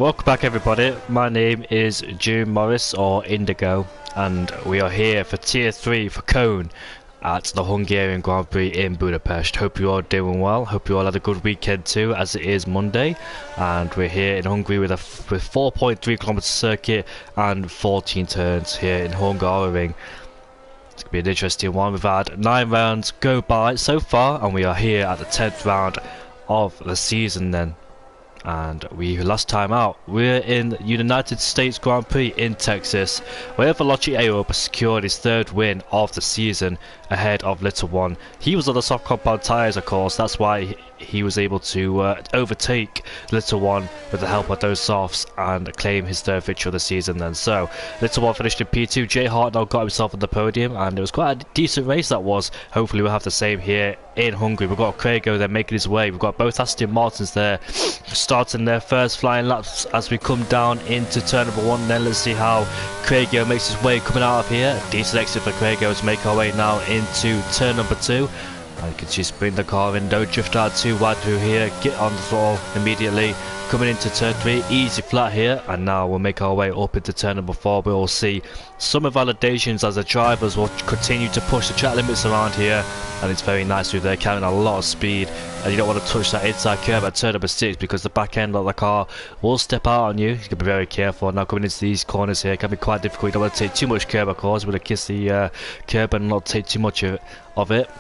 Welcome back everybody, my name is June Morris or Indigo and we are here for Tier 3 for Cone at the Hungarian Grand Prix in Budapest. Hope you all doing well, hope you all had a good weekend too, as it is Monday and we're here in Hungary with 4.3 kilometer circuit and 14 turns here in Hungaroring. It's going to be an interesting one. We've had 9 rounds go by so far and we are here at the 10th round of the season then. And last time out, we're in the United States Grand Prix in Texas, where Veloci secured his 3rd win of the season ahead of Little One. He was on the soft compound tyres, of course, that's why he was able to overtake Little One with the help of those softs and claim his 3rd victory of the season then. So, Little One finished in P2, Jay Hartnell got himself on the podium, and it was quite a decent race that was. Hopefully we'll have the same here in Hungary. We've got Craigo there making his way, we've got both Aston Martins there starting their first flying laps as we come down into turn number 1. Then let's see how Craigo makes his way coming out of here. Decent exit for Craigo to make our way now into turn number 2. And you can just bring the car in, don't drift out too wide through here, get on the throttle immediately. Coming into turn 3, easy flat here, and now we'll make our way up into turn number 4. We'll see some invalidations as the drivers will continue to push the track limits around here, and it's very nice through there, carrying a lot of speed, and you don't want to touch that inside curve at turn number 6 because the back end of the car will step out on you. You can be very careful. Now coming into these corners here can be quite difficult. You don't want to take too much curb, of course. You want to kiss the curb and not take too much of it.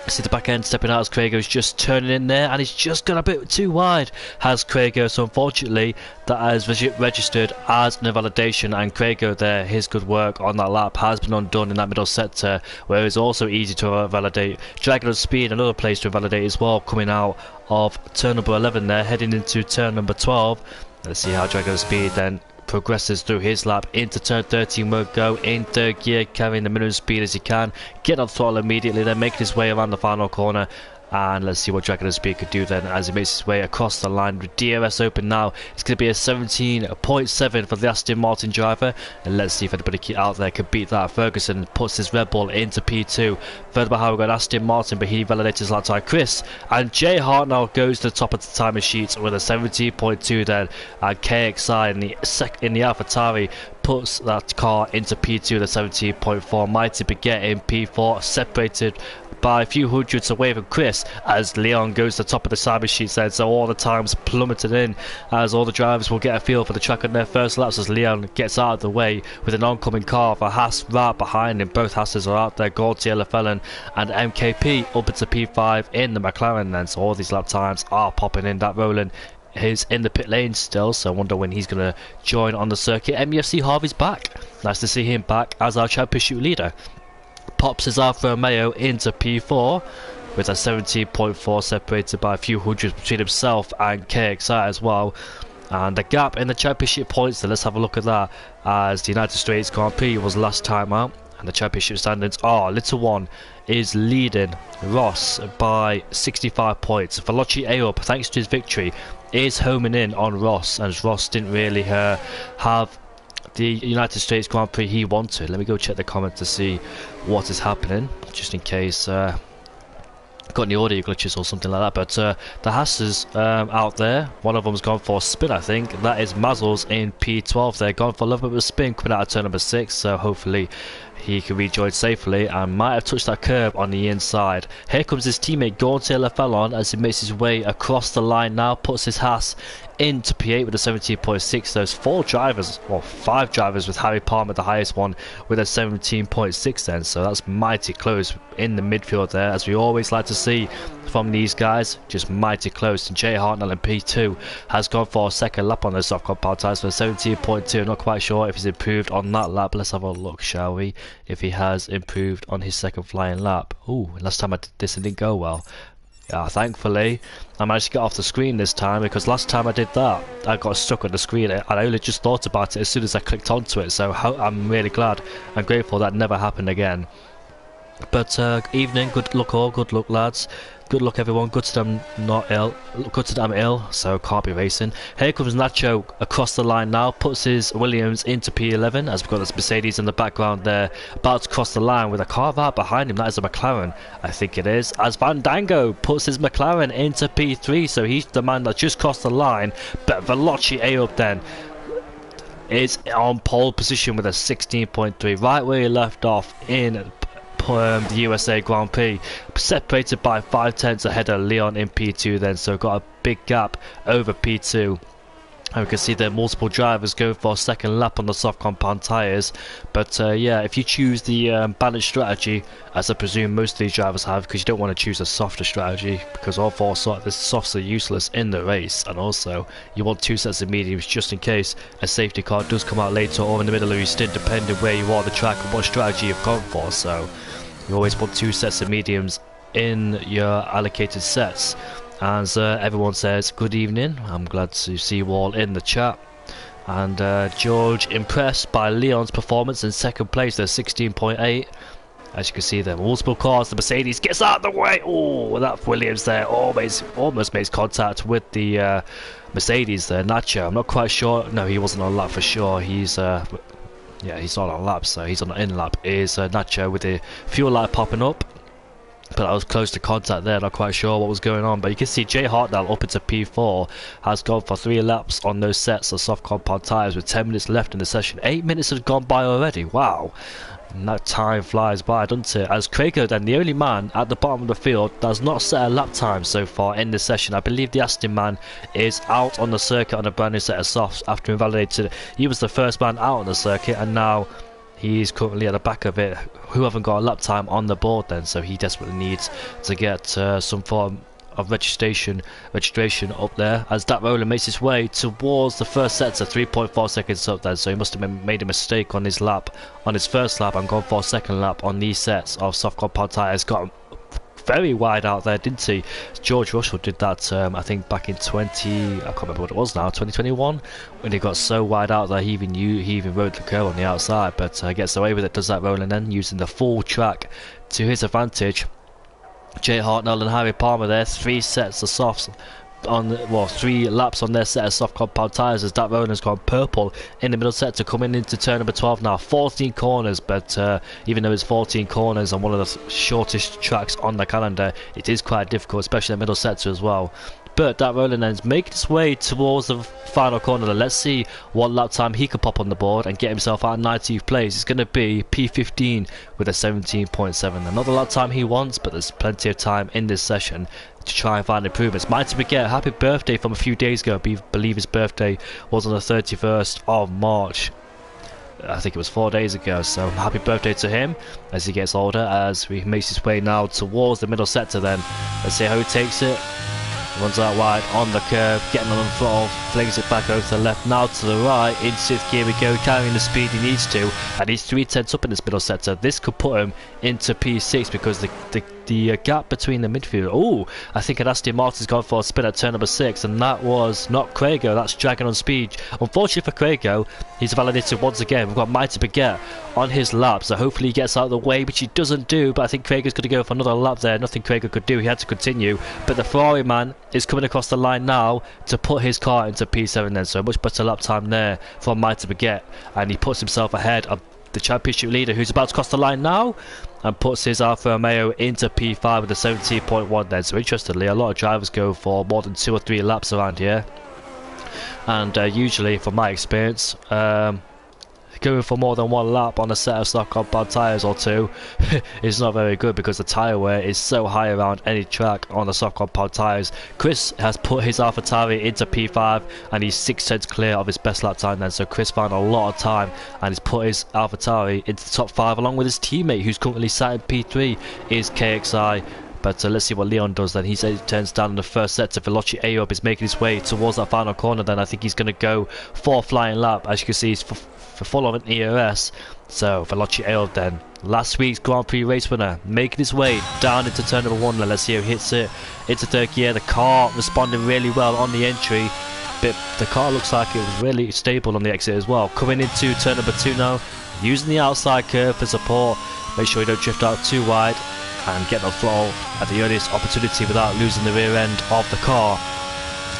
See the back end stepping out as Craigo's just turning in there, and he's just gone a bit too wide, has Craigo. So unfortunately that has registered as an invalidation, and Craigo there, his good work on that lap has been undone in that middle sector, where it's also easy to validate. Dragon of Speed, another place to validate as well, coming out of turn number 11 there, heading into turn number 12. Let's see how Dragon of Speed then progresses through his lap into turn 13. Will go in 3rd gear, carrying the minimum speed as he can, get on throttle immediately, then making his way around the final corner. And let's see what Dragon of Speed could do then as he makes his way across the line with DRS open now. It's going to be a 17.7 for the Aston Martin driver, and let's see if anybody out there can beat that. Ferguson puts his Red Bull into P2. Further behind we've got Aston Martin, but he validates his lap time. Chris and Jay Hartnell goes to the top of the timing sheets with a 17.2 then, and KXI in the AlphaTauri puts that car into P2 with a 17.4. Mighty Baguette in P4, separated by a few hundreds away from Chris as Leon goes to the top of the cyber sheets then. So all the times plummeted in as all the drivers will get a feel for the track on their first laps as Leon gets out of the way with an oncoming car for Haas right behind him. Both Haas's are out there, Gaultier, LaFellin and MKP up into P5 in the McLaren then. So all these lap times are popping in. That Roland is in the pit lane still, so I wonder when he's going to join on the circuit. MUFC Harvey's back. Nice to see him back as our championship leader. Pops his Alfa Romeo into P4 with a 17.4, separated by a few hundreds between himself and KXI as well. And the gap in the championship points, then let's have a look at that, as the United States Grand Prix was last time out, and the championship standings are Little One is leading Ross by 65 points. Veloci Arup, thanks to his victory, is homing in on Ross, as Ross didn't really have the United States Grand Prix he wanted. Let me go check the comments to see what is happening, just in case got any audio glitches or something like that. But the Haas's out there, one of them's gone for a spin, I think. That is Mazel's in P12. They're gone for a little bit of a spin coming out of turn number 6, so hopefully he can rejoin safely and might have touched that curb on the inside. Here comes his teammate Gaultier Lafellon as he makes his way across the line now, puts his Haas into P8 with a 17.6. Those 4 drivers, or 5 drivers, with Harry Palmer the highest one with a 17.6 then, so that's mighty close in the midfield there, as we always like to see from these guys, just mighty close. And Jay Hartnell in P2 has gone for a second lap on those soft compound tyres for 17.2. Not quite sure if he's improved on that lap. Let's have a look, shall we, if he has improved on his second flying lap. Ooh, last time I did this it didn't go well. Yeah, thankfully I managed to get off the screen this time, because last time I did that I got stuck on the screen and I only just thought about it as soon as I clicked onto it. So I'm really glad and grateful that never happened again. But evening, good luck all, good luck lads. good luck everyone, good to them not ill, good to them ill, so can't be racing. Here comes Nacho across the line now, puts his Williams into P11 as we've got this Mercedes in the background there, about to cross the line with a car right behind him. That is a McLaren, I think it is, as Van Dango puts his McLaren into P3, so he's the man that just crossed the line. But Veloci Ayoub then is on pole position with a 16.3, right where he left off in the USA Grand Prix, separated by 5/10 ahead of Leon in P2 then, so got a big gap over P2. And we can see there multiple drivers going for a second lap on the soft compound tyres. But yeah, if you choose the balanced strategy, as I presume most of these drivers have, because you don't want to choose a softer strategy, because all four the softs are useless in the race, and also you want two sets of mediums just in case a safety car does come out later or in the middle of your stint, depending where you are on the track and what strategy you've gone for. So you always want two sets of mediums in your allocated sets. As everyone says, good evening. I'm glad to see you all in the chat. And George impressed by Leon's performance in second place, they're 16.8. As you can see there, multiple cars. The Mercedes gets out of the way. Oh, that Williams there almost makes contact with the Mercedes there. Nacho, I'm not quite sure. No, he wasn't on lap for sure. He's yeah, he's not on lap, so he's on the in lap. Is Nacho with the fuel light popping up. But I was close to contact there, not quite sure what was going on. But you can see Jay Hartnell up into P4 has gone for 3 laps on those sets of soft compound tyres with 10 minutes left in the session. 8 minutes has gone by already, wow. And that time flies by, doesn't it? As Crago then, the only man at the bottom of the field does not set a lap time so far in this session. I believe the Aston man is out on the circuit on a brand new set of softs after invalidated. He was the first man out on the circuit, and now he's currently at the back of it, who haven't got a lap time on the board then, so he desperately needs to get some form of registration up there, as that roller makes his way towards the first set to 3.4 seconds up there. So he must have made a mistake on his lap, on his first lap, and gone for a second lap on these sets of soft compound tyres. Got him very wide out there, didn't he? George Russell did that I think back in I can't remember what it was now, 2021, when he got so wide out there he even rode the curve on the outside, but gets away with it, does that rolling then, using the full track to his advantage. Jay Hartnell and Harry Palmer there, 3 sets of softs on, well, 3 laps on their set of soft compound tyres, as that Rowan's gone purple in the middle sector, coming into turn number 12 now. 14 corners, but even though it's 14 corners on one of the shortest tracks on the calendar, it is quite difficult, especially in the middle sector as well. But that Roland ends making its way towards the final corner. Let's see what lap time he could pop on the board and get himself out of 19th place. It's going to be P15 with a 17.7. Another lap time he wants, but there's plenty of time in this session to try and find improvements. Might forget, happy birthday from a few days ago. I believe his birthday was on the 31st of March. I think it was 4 days ago, so happy birthday to him as he gets older, as he makes his way now towards the middle sector then. Let's see how he takes it. Runs out wide on the curve, getting on the throttle, flings it back over to the left, now to the right, in 6th gear we go, carrying the speed he needs to, and he's 3/10 up in this middle sector. This could put him into P6 because the gap between the midfield. Oh, I think Aston Martin's gone for a spin at turn number 6, and that was not Crago, that's dragging on speed. Unfortunately for Crago, he's validated once again. We've got Mighty Baguette on his lap, so hopefully he gets out of the way, which he doesn't do, but I think Crago's going to go for another lap there. Nothing Crago could do, he had to continue, but the Ferrari man is coming across the line now to put his car into P7 then, so a much better lap time there from Mighty Baguette, and he puts himself ahead of the championship leader, who's about to cross the line now, and puts his Alfa Romeo into P5 with a 17.1 then. So interestingly, a lot of drivers go for more than 2 or 3 laps around here, and usually, from my experience, going for more than 1 lap on a set of soft compound tyres or 2 is not very good, because the tyre wear is so high around any track on the soft compound tyres. Chris has put his AlphaTauri into P5 and he's 6/10 clear of his best lap time then, so Chris found a lot of time and he's put his AlphaTauri into the top 5 along with his teammate, who's currently sat in P3, is KXI. But let's see what Leon does then. He turns down in the first set to Veloci Ayoub, is making his way towards that final corner then. I think he's going to go for a flying lap. As you can see, he's full of an ERS. So Veloci Ayoub then, last week's Grand Prix race winner, making his way down into turn number 1. Let's see how he hits it into 3rd gear. The car responding really well on the entry, but the car looks like it was really stable on the exit as well. Coming into turn number 2 now, using the outside curve for support. Make sure you don't drift out too wide. and get the throttle at the earliest opportunity without losing the rear end of the car.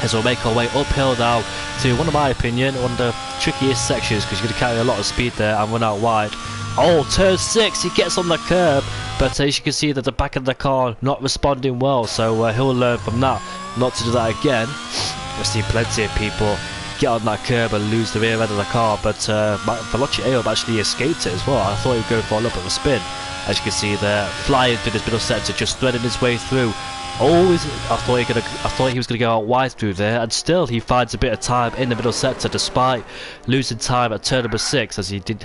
As we'll make our way uphill now to, one of my opinion, one of the trickiest sections, because you're going to carry a lot of speed there and run out wide. Oh, turn 6, he gets on the curb, but as you can see that the back of the car not responding well, so he'll learn from that not to do that again. I've seen plenty of people get on that curb and lose the rear end of the car, but Veloci Ayob actually escaped it as well. I thought he would go for a little bit of a spin. As you can see there, flying through this middle sector, just threading his way through. Always, I thought he was gonna go out wide through there, and still he finds a bit of time in the middle sector, despite losing time at turn number 6, as he didn't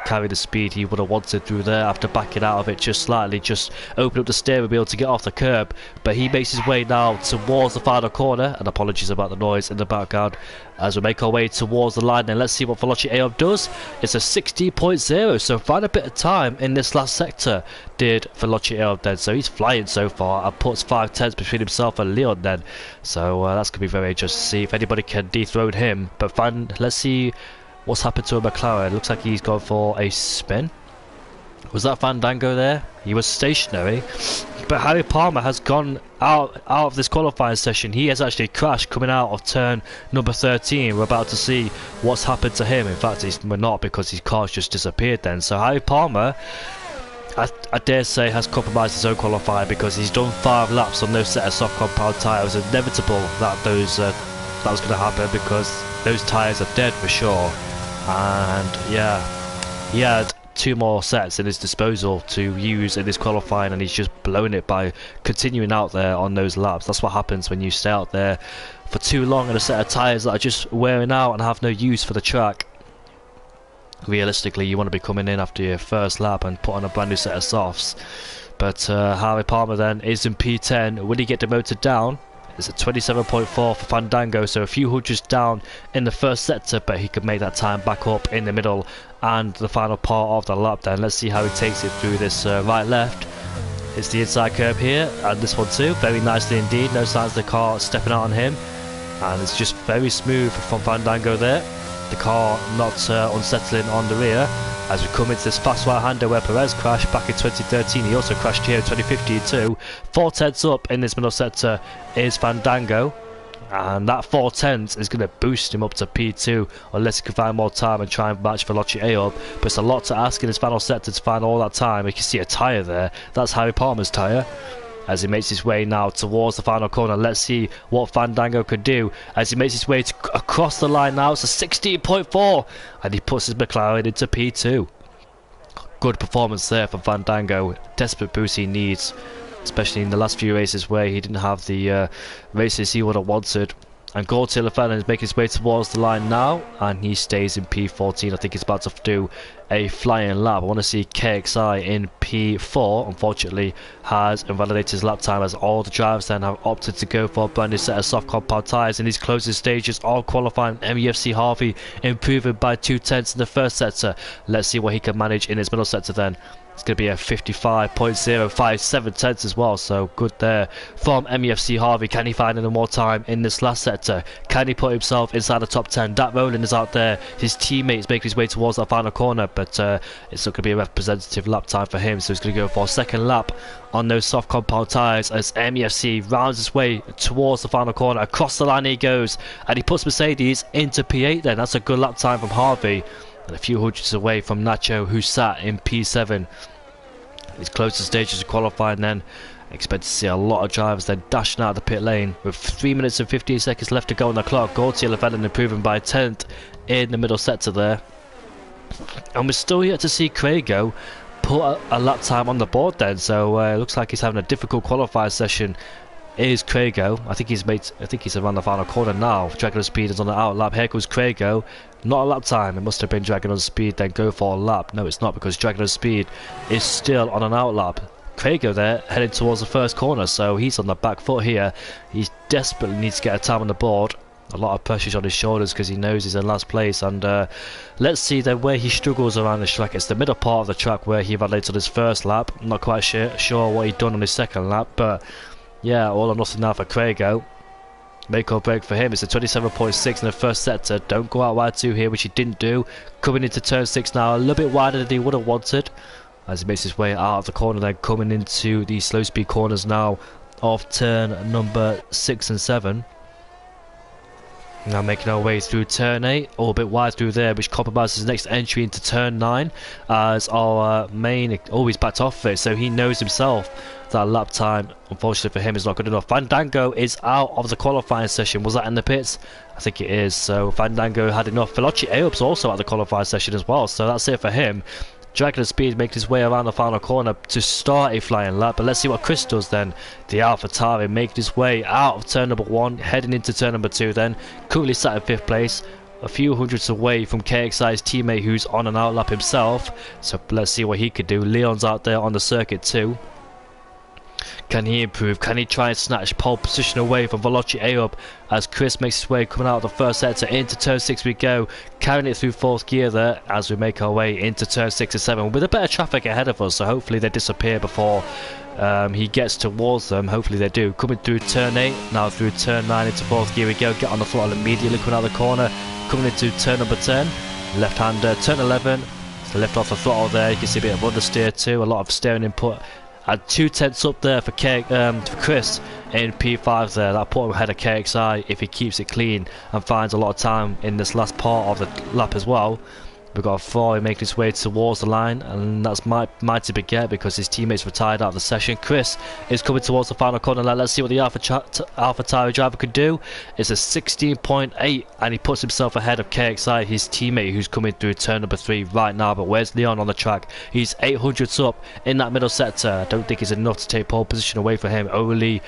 carry the speed he would have wanted through there after backing out of it just slightly, just open up the steering wheel to get off the curb. But he makes his way now towards the final corner, and apologies about the noise in the background, as we make our way towards the line. And let's see what Veloci Ayob does. It's a 60.0, so find a bit of time in this last sector did Veloci Ayob then, so he's flying so far and puts 5 tenths between himself and Leon then, so that's going to be very interesting to see if anybody can dethrone him. But let's see what's happened to a McLaren. Looks like he's gone for a spin. Was that Fandango there? He was stationary, but Harry Palmer has gone out of this qualifying session. He has actually crashed coming out of turn number 13. We're about to see what's happened to him. In fact, we're not, because his car's just disappeared then. So Harry Palmer, I dare say, has compromised his own qualifying, because he's done 5 laps on those set of soft compound tyres. It was inevitable that that was going to happen, because those tyres are dead for sure. And yeah, he had 2 more sets in his disposal to use in this qualifying, and he's just blown it by continuing out there on those laps. That's what happens when you stay out there for too long in a set of tyres that are just wearing out and have no use for the track. Realistically, you want to be coming in after your first lap and put on a brand new set of softs. But Harry Palmer then is in P10. Will he get demoted down? It's a 27.4 for Fandango, so a few hundreds down in the first sector, but he could make that time back up in the middle and the final part of the lap then. Let's see how he takes it through this right-left. It's the inside curb here, and this one too, very nicely indeed. No signs of the car stepping out on him, and it's just very smooth from Fandango there. The car not unsettling on the rear. As we come into this fast right-hander where Perez crashed back in 2013, he also crashed here in 2015 too. 4 tenths up in this middle sector is Fandango, and that 4 tenths is going to boost him up to P2 unless he can find more time and try and match Veloci Ayob. But it's a lot to ask in this final sector to find all that time. You can see a tyre there, that's Harry Palmer's tyre. As he makes his way now towards the final corner, let's see what Fandango could do as he makes his way across the line now. It's a 16.4, and he puts his McLaren into P2. Good performance there for Fandango. Desperate boost he needs, especially in the last few races where he didn't have the races he would have wanted. And Gautier Lefebvre is making his way towards the line now, and he stays in P14. I think he's about to do a flying lap. I want to see KXI in P4. Unfortunately, has invalidated his lap time, as all the drivers then have opted to go for a brand new set of soft compound tyres in these closing stages. All qualifying. MEFC Harvey improving by 2 tenths in the first sector. Let's see what he can manage in his middle sector then. It's going to be a 55.057 tenths as well, so good there from MEFC Harvey. Can he find any more time in this last sector? Can he put himself inside the top 10? Dat Rowland is out there. His teammates making his way towards that final corner, but it's not going to be a representative lap time for him, so he's going to go for a second lap on those soft compound tyres as MEFC rounds his way towards the final corner. Across the line he goes, and he puts Mercedes into P8 then. That's a good lap time from Harvey. And a few hundreds away from Nacho, who sat in P7. His closest stages of qualifying then. Expect to see a lot of drivers then dashing out of the pit lane with 3 minutes and 15 seconds left to go on the clock. Gautier Lefebvre improving by a tenth in the middle sector there. And we're still yet to see Craigo put a lap time on the board then, so it looks like he's having a difficult qualifying session. Is Craigo. I think he's around the final corner now. Dragon on Speed is on the out lap. Here goes Craigo. Not a lap time. It must have been Dragon on Speed then go for a lap. No, it's not, because Dragon on Speed is still on an out lap. Craigo there heading towards the first corner, so he's on the back foot here. He desperately needs to get a time on the board. A lot of pressure's on his shoulders because he knows he's in last place, and let's see then where he struggles around the track. It's the middle part of the track where he validated on his first lap. I'm not quite sure what he'd done on his second lap, but yeah, all or nothing now for Craigo. Make or break for him. It's a 27.6 in the first sector. Don't go out wide too here, which he didn't do. Coming into turn 6 now, a little bit wider than he would have wanted. as he makes his way out of the corner, then coming into the slow speed corners now of turn number 6 and 7. Now making our way through turn 8, all a bit wide through there, which compromises the next entry into turn 9, as our main always backed off of it, so he knows himself that lap time, unfortunately for him, is not good enough. Fandango is out of the qualifying session. Was that in the pits? I think it is. So Fandango had enough. Veloci Aop's also at the qualifying session as well, so that's it for him. Dragging the speed, making his way around the final corner to start a flying lap. But let's see what Chris does then. The AlphaTauri making his way out of turn number 1, heading into turn number 2 then. Currently sat in 5th place, a few hundreds away from KXI's teammate who's on an outlap himself. So let's see what he could do. Leon's out there on the circuit too. Can he improve? Can he try and snatch pole position away from Veloci Aop as Chris makes his way coming out of the first sector? Into turn 6 we go, carrying it through 4th gear there as we make our way into turn 6 and 7 with a bit of traffic ahead of us, so hopefully they disappear before he gets towards them. Hopefully they do. Coming through turn 8, now through turn 9 into 4th gear we go, get on the throttle immediately coming out of the corner. Coming into turn number 10, left-hander, turn 11, so lift off the throttle there, you can see a bit of understeer too, a lot of steering input. And 2 tenths up there for Chris in P5 there. That put him ahead of KXI if he keeps it clean and finds a lot of time in this last part of the lap as well. We've got a Ferrari making his way towards the line, and that's mighty big get because his teammates retired out of the session. Chris is coming towards the final corner. Let's see what the AlphaTauri driver could do. It's a 16.8 and he puts himself ahead of KXI, his teammate who's coming through turn number 3 right now. But where's Leon on the track? He's 800s up in that middle sector. I don't think it's enough to take pole position away from him. Only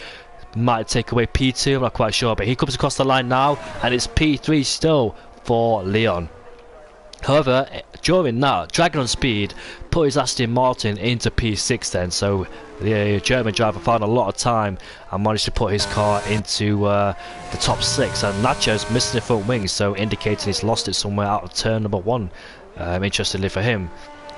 might take away P2, I'm not quite sure, but he comes across the line now and it's P3 still for Leon. However, during that, dragging on speed, put his Aston Martin into P6 then, so the German driver found a lot of time and managed to put his car into the top 6, and Nacho's missing the front wing, so indicating he's lost it somewhere out of turn number 1, interestingly for him.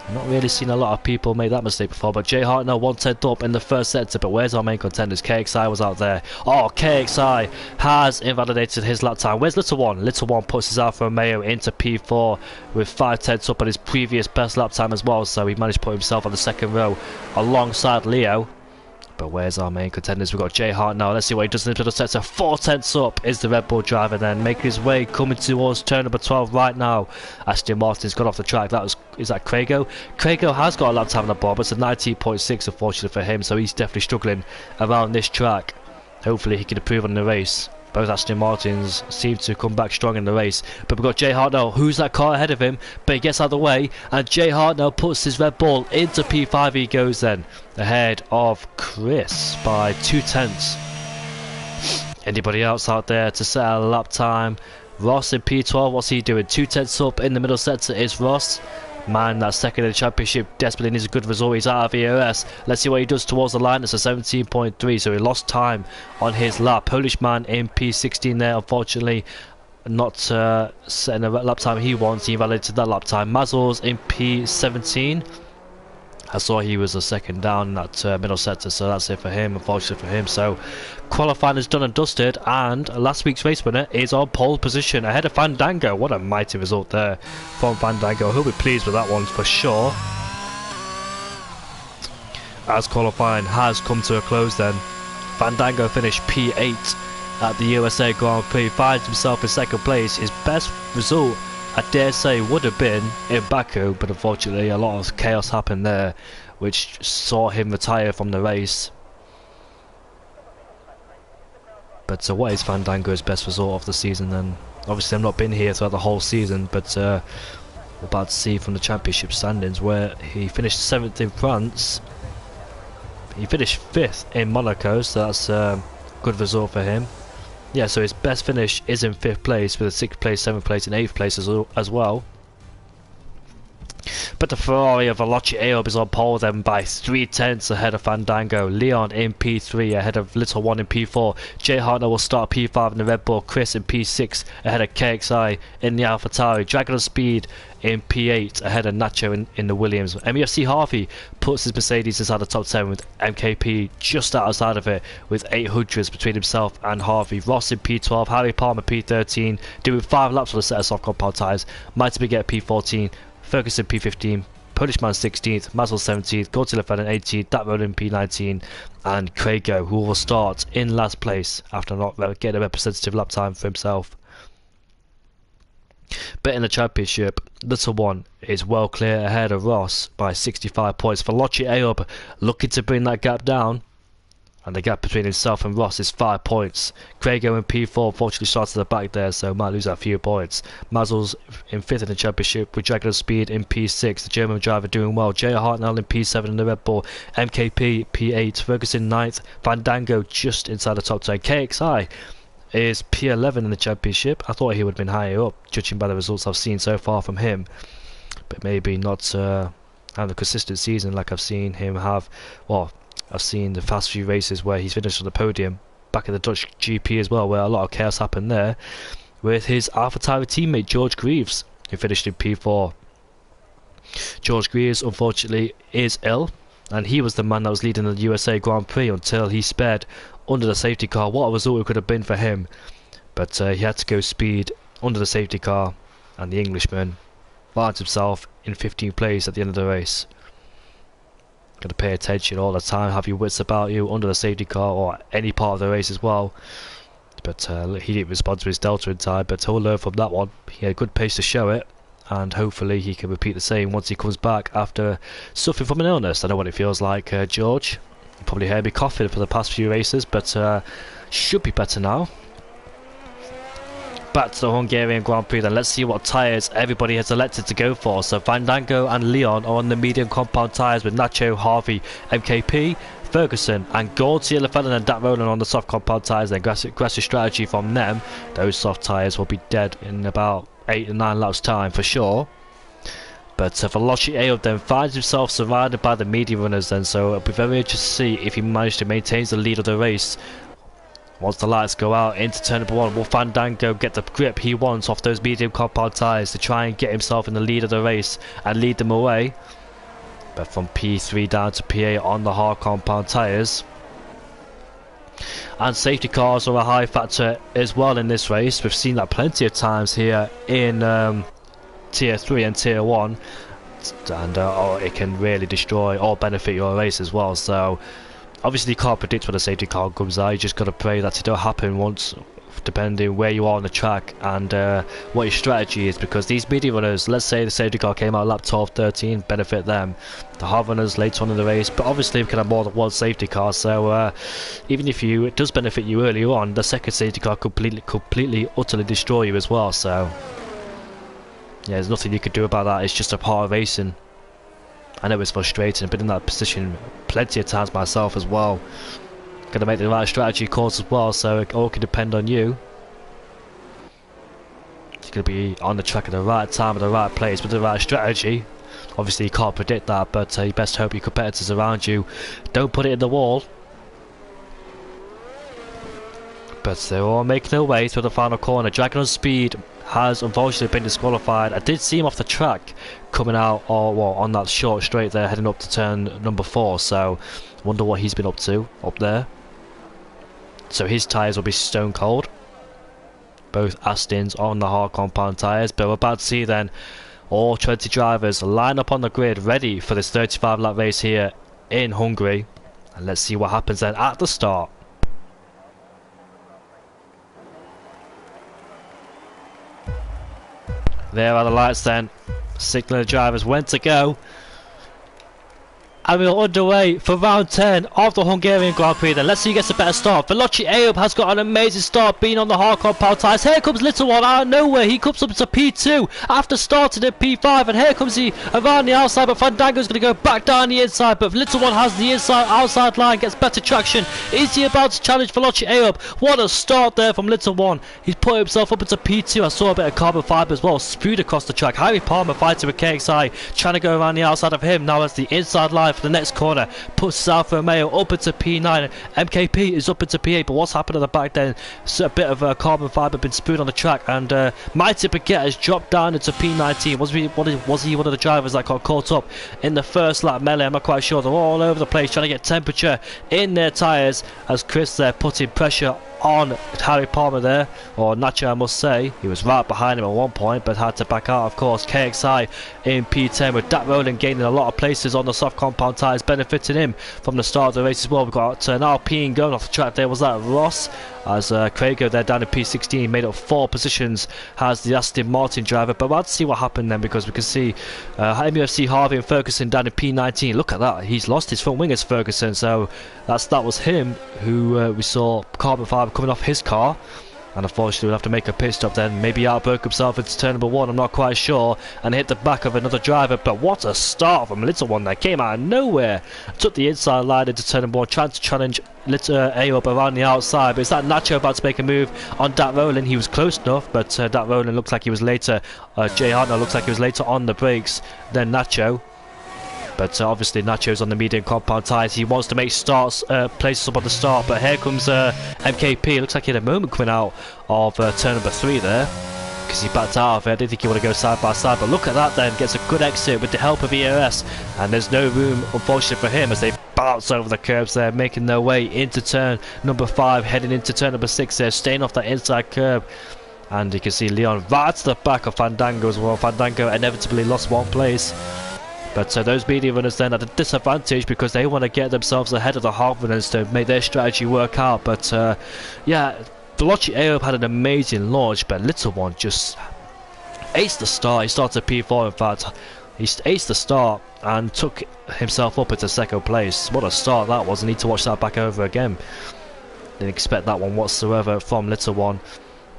I've not really seen a lot of people make that mistake before, but Jay Hartnell 1 tenth up in the first sector, but where's our main contenders? KXI was out there. Oh, KXI has invalidated his lap time. Where's Little One? Little One puts his Alfa Romeo into P4 with 5 tenths up on his previous best lap time as well, so he managed to put himself on the second row alongside Leo. But where's our main contenders? We've got Jay Hart now. Let's see what he does in the middle sector. 4 tenths up is the Red Bull driver then, making his way, coming towards turn number 12 right now. Aston Martin's got off the track. Is that Craigo? Craigo has got a lap time on the board, but it's a 19.6 unfortunately for him, so he's definitely struggling around this track. Hopefully he can improve on the race. Both Aston Martins seem to come back strong in the race. But we've got Jay Hartnell, who's that car ahead of him, but he gets out of the way, and Jay Hartnell puts his Red Bull into P5. He goes then, ahead of Chris by 2 tenths. Anybody else out there to set a lap time? Ross in P12, what's he doing? 2 tenths up in the middle sector is Ross. Man, that second in the championship desperately needs a good result. He's out of EOS. Let's see what he does towards the line. It's a 17.3, so he lost time on his lap. Polish man in P16 there, unfortunately not setting the lap time he wants. He invalidated that lap time. Mazels in P17. I saw he was a second down in that middle sector, so that's it for him, unfortunately for him. So qualifying is done and dusted, and last week's race winner is on pole position ahead of Fandango. What a mighty result there from Fandango. He'll be pleased with that one for sure. As qualifying has come to a close then, Fandango finished P8 at the USA Grand Prix, finds himself in second place. His best result, I dare say, would have been in Baku, but unfortunately a lot of chaos happened there which saw him retire from the race. But what is Fandango's best result of the season then? Obviously I've not been here throughout the whole season, but we're about to see from the championship standings where he finished 7th in France. He finished 5th in Monaco, so that's a good result for him. Yeah, so his best finish is in 5th place with a 6th place, 7th place and 8th place as well. But the Ferrari of Veloci Aob is on pole then by 3 tenths ahead of Fandango. Leon in P3 ahead of Little One in P4. Jay Hartnell will start P5 in the Red Bull. Chris in P6 ahead of KXI in the AlphaTauri. Dragon of Speed in P8 ahead of Nacho in the Williams. MUFC Harvey puts his Mercedes inside the top 10 with MKP just outside of it with 800s between himself and Harvey. Ross in P12, Harry Palmer P13 doing 5 laps on a set of soft compound tyres. Might be get P14. Ferguson P15, Polishman 16th, Mazel 17th, Godzilla 18th, Dat Roland P19, and Craigo, who will start in last place after not getting a representative lap time for himself. But in the championship, Little One is well clear ahead of Ross by 65 points. Veloci Ayob looking to bring that gap down, and the gap between himself and Ross is 5 points. Craigo in P4 unfortunately started at the back there, so might lose that few points. Mazel's in 5th in the championship with Dragon of Speed in P6. The German driver doing well. J. Hartnell in P7 in the Red Bull. MKP P8. Ferguson 9th. Fandango just inside the top 10. KXI is P11 in the championship. I thought he would have been higher up, judging by the results I've seen so far from him, but maybe not have a consistent season like I've seen him have. Well, I've seen the past few races where he's finished on the podium, back in the Dutch GP as well, where a lot of chaos happened there, with his AlphaTauri teammate George Greaves, who finished in P4. George Greaves unfortunately is ill, and he was the man that was leading the USA Grand Prix until he sped under the safety car. What a result it could have been for him, but he had to go speed under the safety car, and the Englishman finds himself in 15th place at the end of the race. Got to pay attention all the time, have your wits about you under the safety car or any part of the race as well. But he didn't respond to his delta in time, but he'll learn from that one. He had a good pace to show it, and hopefully he can repeat the same once he comes back after suffering from an illness. I know what it feels like, George. You probably heard me coughing for the past few races, but should be better now. Back to the Hungarian Grand Prix then. Let's see what tyres everybody has elected to go for. So Fandango and Leon are on the medium compound tyres, with Nacho, Harvey, MKP, Ferguson and Goldsie, Lefellin and Dat Roland on the soft compound tyres. Then aggressive strategy from them. Those soft tyres will be dead in about 8 or 9 laps time for sure. But Veloci Ayob then finds himself surrounded by the medium runners then, so it'll be very interesting to see if he managed to maintain the lead of the race. Once the lights go out into turn number 1, will Fandango get the grip he wants off those medium compound tyres to try and get himself in the lead of the race and lead them away? But from P3 down to P8 on the hard compound tyres. And safety cars are a high factor as well in this race. We've seen that plenty of times here in Tier 3 and Tier 1, and it can really destroy or benefit your race as well. So obviously you can't predict when a safety car comes out. You just got to pray that it don't happen once, depending where you are on the track and what your strategy is, because these medium runners, let's say the safety car came out lap 12, 13, benefit them. The hard runners later on in the race, but obviously we can have more than one safety car, so even if it does benefit you earlier on, the second safety car completely utterly destroy you as well. So yeah, there's nothing you can do about that. It's just a part of racing. I know it's frustrating. I've been in that position plenty of times myself as well. Got to make the right strategy calls as well, so it all can depend on you. You're going to be on the track at the right time, at the right place, with the right strategy. Obviously you can't predict that, but you best hope your competitors around you don't put it in the wall. But they're all making their way through the final corner. Dragon of Speed has unfortunately been disqualified. I did see him off the track coming out on that short straight there, heading up to turn number 4, so wonder what he's been up to up there. So his tyres will be stone cold. Both Astons on the hard compound tyres, but we're about to see then all 20 drivers line up on the grid ready for this 35 lap race here in Hungary, and let's see what happens then at the start. There are the lights then, signaling the drivers when to go. And we're underway for round 10 of the Hungarian Grand Prix then. Let's see who gets a better start. Veloci Ayob has got an amazing start, being on the hard compound tyres. Here comes Little One out of nowhere. He comes up to P2 after starting at P5. And here comes he around the outside, but Fandango's going to go back down the inside. But Little One has the outside line, gets better traction. Is he about to challenge Veloci Ayob? What a start there from Little One. He's put himself up into P2. I saw a bit of carbon fibre as well, spewed across the track. Harry Palmer fighting with KXI, trying to go around the outside of him. Now as the inside line for the next corner, puts Alfa Romeo up into P9, MKP is up into P8, but what's happened at the back then? So a bit of carbon fibre been spewed on the track, and Mighty Baguette has dropped down into P19. Was he one of the drivers that got caught up in the first lap melee? I'm not quite sure. They're all over the place trying to get temperature in their tyres as Chris there putting pressure on Harry Palmer there, or Nacho I must say. He was right behind him at one point but had to back out, of course. KXI in P10 with Dat Rowland gaining a lot of places on the soft compound tyres, benefiting him from the start of the race as well. We've got an Alpine going off the track there. Was that Ross? As Craigo there down in P16 made up 4 positions, has the Aston Martin driver. But we'll have to see what happened then, because we can see MUFC Harvey and Ferguson down in P19. Look at that, he's lost his front wingers, Ferguson, so that was him who we saw carbon fibre coming off his car, and unfortunately we'll have to make a pit stop then. Maybe outbroke himself into turn number 1, I'm not quite sure, and hit the back of another driver. But what a start from Little One that came out of nowhere, took the inside line into turn number 1, trying to challenge A up around the outside. But is that Nacho about to make a move on Dat Rowland? He was close enough, but Dat Rowland looks like he was later. Jay Hartnell looks like he was later on the brakes than Nacho. But obviously Nacho's on the medium compound tyres. He wants to make starts, places up on the start. But here comes MKP. Looks like he had a moment coming out of turn number 3 there, because he backed out of it. I didn't think he would go side by side. But look at that then. Gets a good exit with the help of ERS. And there's no room, unfortunately, for him as they bounce over the curbs there, making their way into turn number 5, heading into turn number 6 there, staying off that inside curb. And you can see Leon right to the back of Fandango as well. Fandango inevitably lost 1 place. But those medium runners then at a disadvantage, because they want to get themselves ahead of the hard runners to make their strategy work out. But yeah, Veloci Aob had an amazing launch, but Little One just aced the start. He started P4, in fact. He aced the start and took himself up into 2nd place. What a start that was. I need to watch that back over again. Didn't expect that one whatsoever from Little One.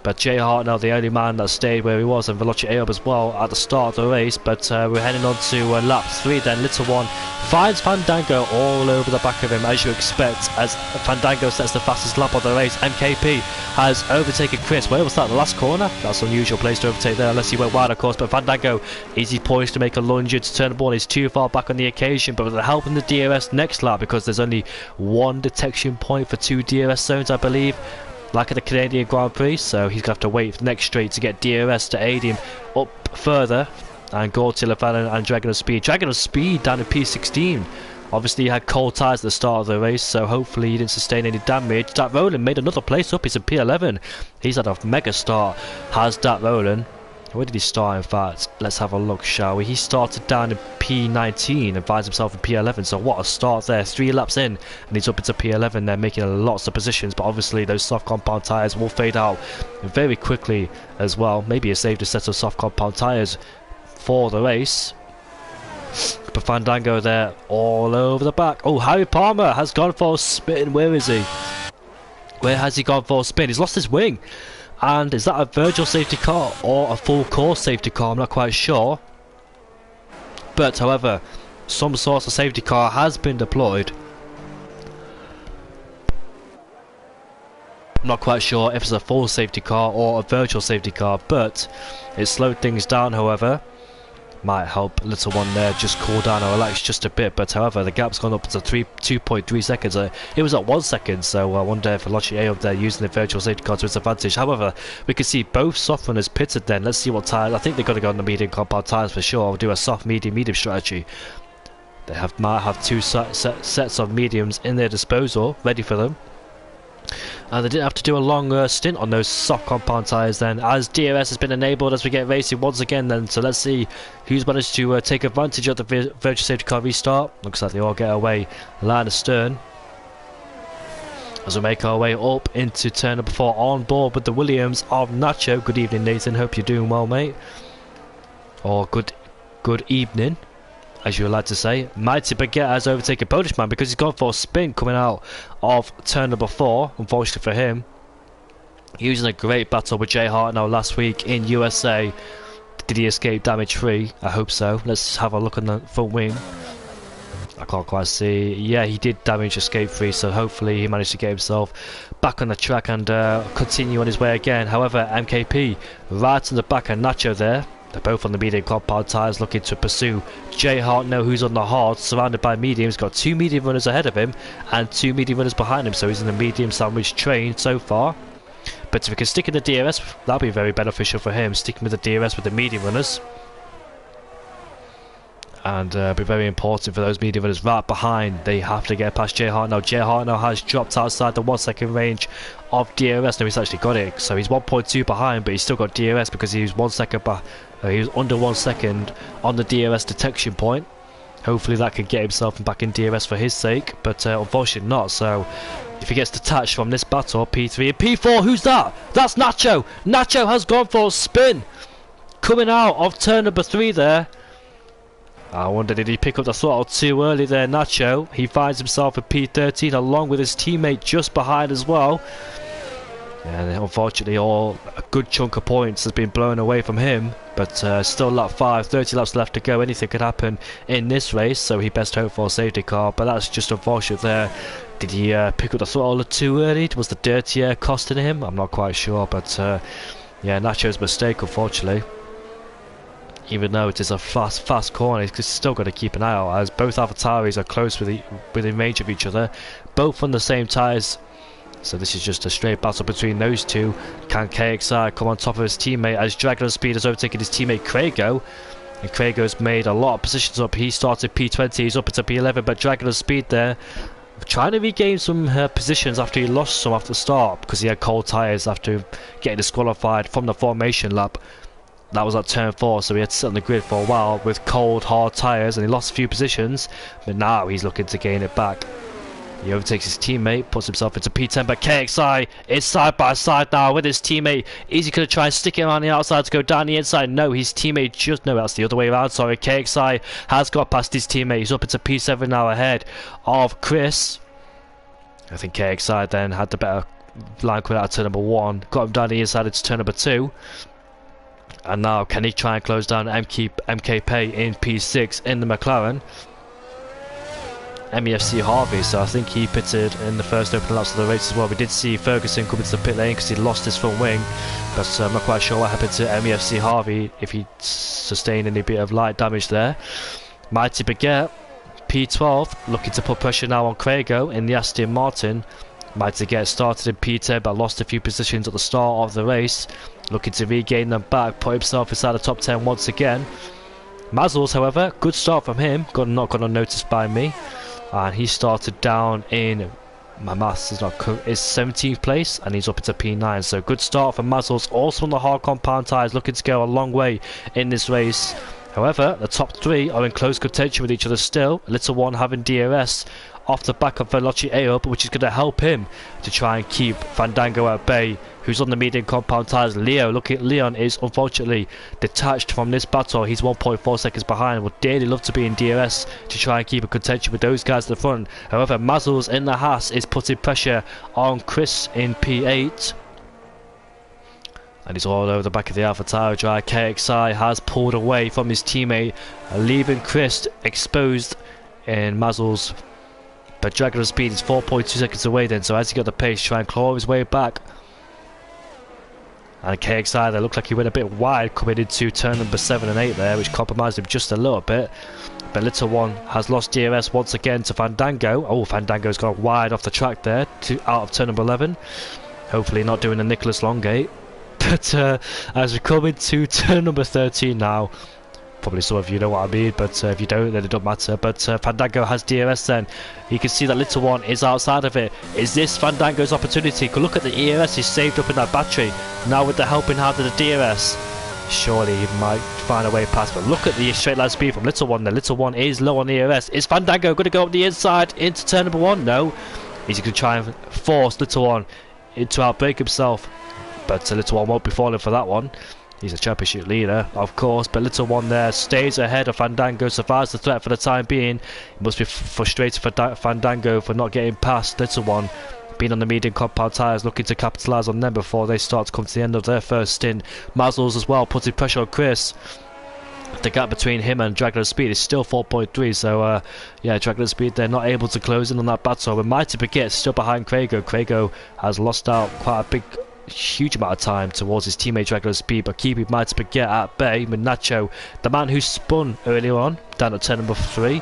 But Jay Hartnell, the only man that stayed where he was, and Veloci Aob as well at the start of the race. But we're heading on to lap 3 then. Little One finds Fandango all over the back of him, as you expect, as Fandango sets the fastest lap of the race. MKP has overtaken Chris. Where was that? The last corner? That's an unusual place to overtake there, unless he went wide, of course. But Fandango, easy poised to make a lunge into turn one. He's too far back on the occasion, but with the help of the DRS next lap, because there's only 1 detection point for 2 DRS zones, I believe, like at the Canadian Grand Prix, so he's going to have to wait for the next straight to get DRS to aid him up further. And Gortilla and Dragon of Speed. Dragon of Speed down in P16. Obviously he had cold tyres at the start of the race, so hopefully he didn't sustain any damage. Dat Rowland made another place up. He's in P11. He's had a mega start, has Dat Rowland. Where did he start, in fact? Let's have a look, shall we? He started down in P19 and finds himself in P11, so what a start there. 3 laps in and he's up into P11 there, making lots of positions. But obviously those soft compound tyres will fade out very quickly as well. Maybe he saved a set of soft compound tyres for the race. But Fandango there all over the back. Oh, Harry Palmer has gone for a spin. Where is he? Where has he gone for a spin? He's lost his wing. And is that a Virgil safety car or a full course safety car? I'm not quite sure. But however, some sort of safety car has been deployed. I'm not quite sure if it's a full safety car or a virtual safety car, but it slowed things down, however. Might help Little One there just cool down or relax just a bit. But however, the gap's gone up to 2.3 seconds. It was at 1 second, so I wonder if Veloci Aob there using the virtual safety car to its advantage. However, we can see both soft runners pitted then. Let's see what tyres. I think they're going to go on the medium compound tyres for sure. I'll do a soft, medium strategy. They might have 2 sets of mediums in their disposal, ready for them. And they didn't have to do a long stint on those soft compound tyres then, as DRS has been enabled as we get racing once again then. So let's see who's managed to take advantage of the virtual safety car restart. Looks like they all get away line astern as we make our way up into turn number 4, on board with the Williams of Nacho. Good evening, Nathan, hope you're doing well, mate. Or good evening, as you would like to say. Mighty Baguette has overtaken Polishman because he's gone for a spin coming out of turn number 4, unfortunately for him. Using a great battle with Jay Hartnell last week in USA. Did he escape damage free? I hope so. Let's have a look on the front wing. I can't quite see. Yeah, he did damage escape free, so hopefully he managed to get himself back on the track and continue on his way again. However, MKP right in the back of Nacho there. They're both on the medium compound tyres looking to pursue Jay Hartnell, who's on the hard, surrounded by mediums. Got 2 medium runners ahead of him and 2 medium runners behind him, so he's in the medium sandwich train so far. But if he can stick in the DRS, that'll be very beneficial for him, sticking with the DRS with the medium runners. And be very important for those medium runners right behind. They have to get past Jay Hartnell. Jay Hartnell has dropped outside the 1 second range of DRS. No, he's actually got it. So he's 1.2 behind, but he's still got DRS because he was 1 second he was under 1 second on the DRS detection point. Hopefully that can get himself back in DRS for his sake, but unfortunately not. So if he gets detached from this battle, P3 and P4, who's that? That's Nacho. Nacho has gone for a spin. Coming out of turn number 3 there. I wonder, did he pick up the throttle too early there, Nacho? He finds himself at P13 along with his teammate just behind as well. And unfortunately, a good chunk of points has been blown away from him. But still lap 5, 30 laps left to go. Anything could happen in this race, so he best hope for a safety car. But that's just unfortunate there. Did he pick up the throttle too early? Was the dirty air costing him? I'm not quite sure, but yeah, Nacho's mistake, unfortunately. Even though it is a fast corner, he's still got to keep an eye out, as both AlphaTauris are close within range of each other, both on the same tyres. So this is just a straight battle between those two. Can KXI come on top of his teammate as Dragler Speed has overtaken his teammate Craigo? And Craigo's made a lot of positions up. He started P20, he's up into P11, but Dragler Speed there trying to regain some positions after he lost some after the start because he had cold tyres after getting disqualified from the formation lap. That was at turn 4, so he had to sit on the grid for a while with cold, hard tyres, and he lost a few positions, but now he's looking to gain it back. He overtakes his teammate, puts himself into P10, but KXI is side by side now with his teammate. Is he going to try and stick him on the outside to go down the inside? No, his teammate no, that's the other way around, sorry. KXI has got past his teammate. He's up into P7 now ahead of Chris. I think KXI then had the better line cut out of turn number 1, got him down the inside into turn number 2. And now, can he try and close down MK Pay in P6 in the McLaren? MEFC Harvey, so I think he pitted in the first opening laps of the race as well. We did see Ferguson come into the pit lane because he lost his front wing, but I'm not quite sure what happened to MEFC Harvey, if he sustained any bit of light damage there. Mighty Baguette, P12, looking to put pressure now on Craigo in the Aston Martin. Mighty Baguette started in P10 but lost a few positions at the start of the race. Looking to regain them back, put himself inside the top 10 once again. Mazzles, however, good start from him, not gone unnoticed by me. And he started down in, my maths is not is 17th place, and he's up into P9. So good start for Mazzles, also on the hard compound tyres, looking to go a long way in this race. However, the top 3 are in close contention with each other still. Little one having DRS off the back of Veloci A-Up, which is going to help him to try and keep Fandango at bay, who's on the medium compound tyres. Leon is unfortunately detached from this battle. He's 1.4 seconds behind. Would dearly love to be in DRS to try and keep a contention with those guys at the front. However, Mazzles in the Haas is putting pressure on Chris in P8. And he's all over the back of the AlphaTauri drive. KXI has pulled away from his teammate, leaving Chris exposed in Mazzles. But Dragler Speed is 4.2 seconds away then, so as he got the pace, try and claw his way back. And KXI there looked like he went a bit wide coming into turn number 7 and 8 there, which compromised him just a little bit. But Little One has lost DRS once again to Fandango. Oh, Fandango's gone wide off the track there, out of turn number 11. Hopefully not doing the Nicholas Longate. But as we come into turn number 13 now, probably some of you know what I mean, but if you don't, then it don't matter. But Fandango has DRS then. You can see that Little One is outside of it. Is this Fandango's opportunity? Look at the ERS he's saved up in that battery. Now with the helping hand of the DRS, surely he might find a way past. But look at the straight line speed from Little One there. Little One is low on the ERS. Is Fandango going to go up the inside into turn number 1? No. He's going to try and force Little One into outbrake himself. But Little One won't be falling for that one. He's a championship leader, of course, but Little One there stays ahead of Fandango, survives the threat for the time being. It must be frustrating for Fandango for not getting past Little One, being on the medium compound tyres, looking to capitalise on them before they start to come to the end of their first stint. Mazzles as well, putting pressure on Chris. The gap between him and Dragler Speed is still 4.3, so yeah, Dragler Speed, they're not able to close in on that battle. But Mighty Baguette still behind Craigo. Craigo has lost out quite a big huge amount of time towards his teammate's regular speed, but keeping Mighty Baguette at bay with Nacho, the man who spun earlier on, down at turn number 3.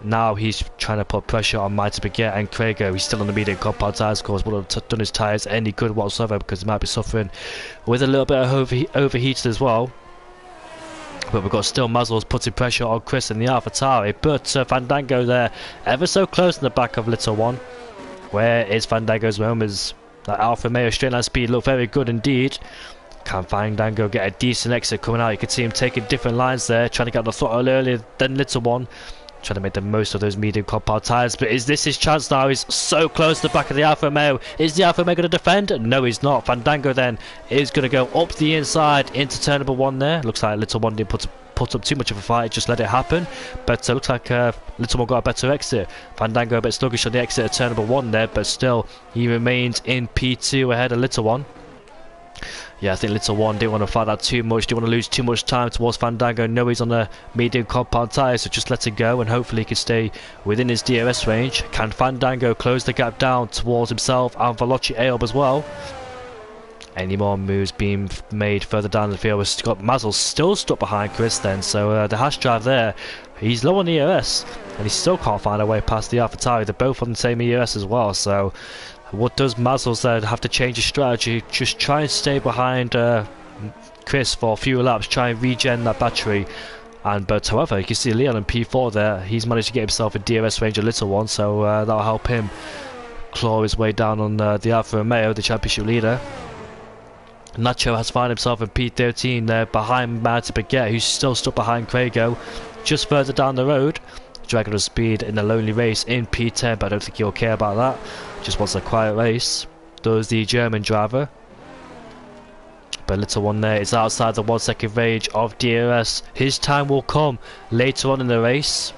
Now he's trying to put pressure on Mighty Baguette and Craigo. He's still on the medium compound tyres, of course, wouldn't have done his tyres any good whatsoever because he might be suffering with a little bit of overheated as well. But we've got still Mazzles putting pressure on Chris and the AlphaTauri, but Fandango there, ever so close in the back of Little One. Where is Fandango's moments? That Alfa Romeo straight line speed look very good indeed. Can Fandango get a decent exit coming out? You can see him taking different lines there, trying to get the throttle earlier than Little One. Trying to make the most of those medium compound tyres, but is this his chance now? He's so close to the back of the Alfa Romeo. Is the Alfa Romeo going to defend? No, he's not. Fandango then is going to go up the inside into turn number 1 there. Looks like Little One didn't put up too much of a fight, just let it happen. But looks like Little One got a better exit. Fandango a bit sluggish on the exit of turn number 1 there, but still he remains in P2 ahead of Little One. Yeah, I think Little One didn't want to fight that too much, didn't want to lose too much time towards Fandango. No, he's on the medium compound tyre, so just let it go and hopefully he can stay within his DRS range. Can Fandango close the gap down towards himself and Veloci Aob as well? Any more moves being made further down the field? We've got Mazzle still stuck behind Chris then, so the hash drive there, he's low on the ERS and he still can't find a way past the AlphaTauri. They're both on the same ERS as well, so what does Mazzles there have to change his strategy? Just try and stay behind Chris for a few laps, try and regen that battery. But however, you can see Leon in P4 there, he's managed to get himself a DRS range a Little One, so that'll help him claw his way down on the Alfa Romeo, the championship leader. Nacho has found himself in P13 there behind Mighty Baguette, who's still stuck behind Craigo. Just further down the road, dragging his speed in a lonely race in P10, but I don't think he'll care about that. Just wants a quiet race. Does the German driver. But Little One there is outside the 1 second range of DRS. His time will come later on in the race.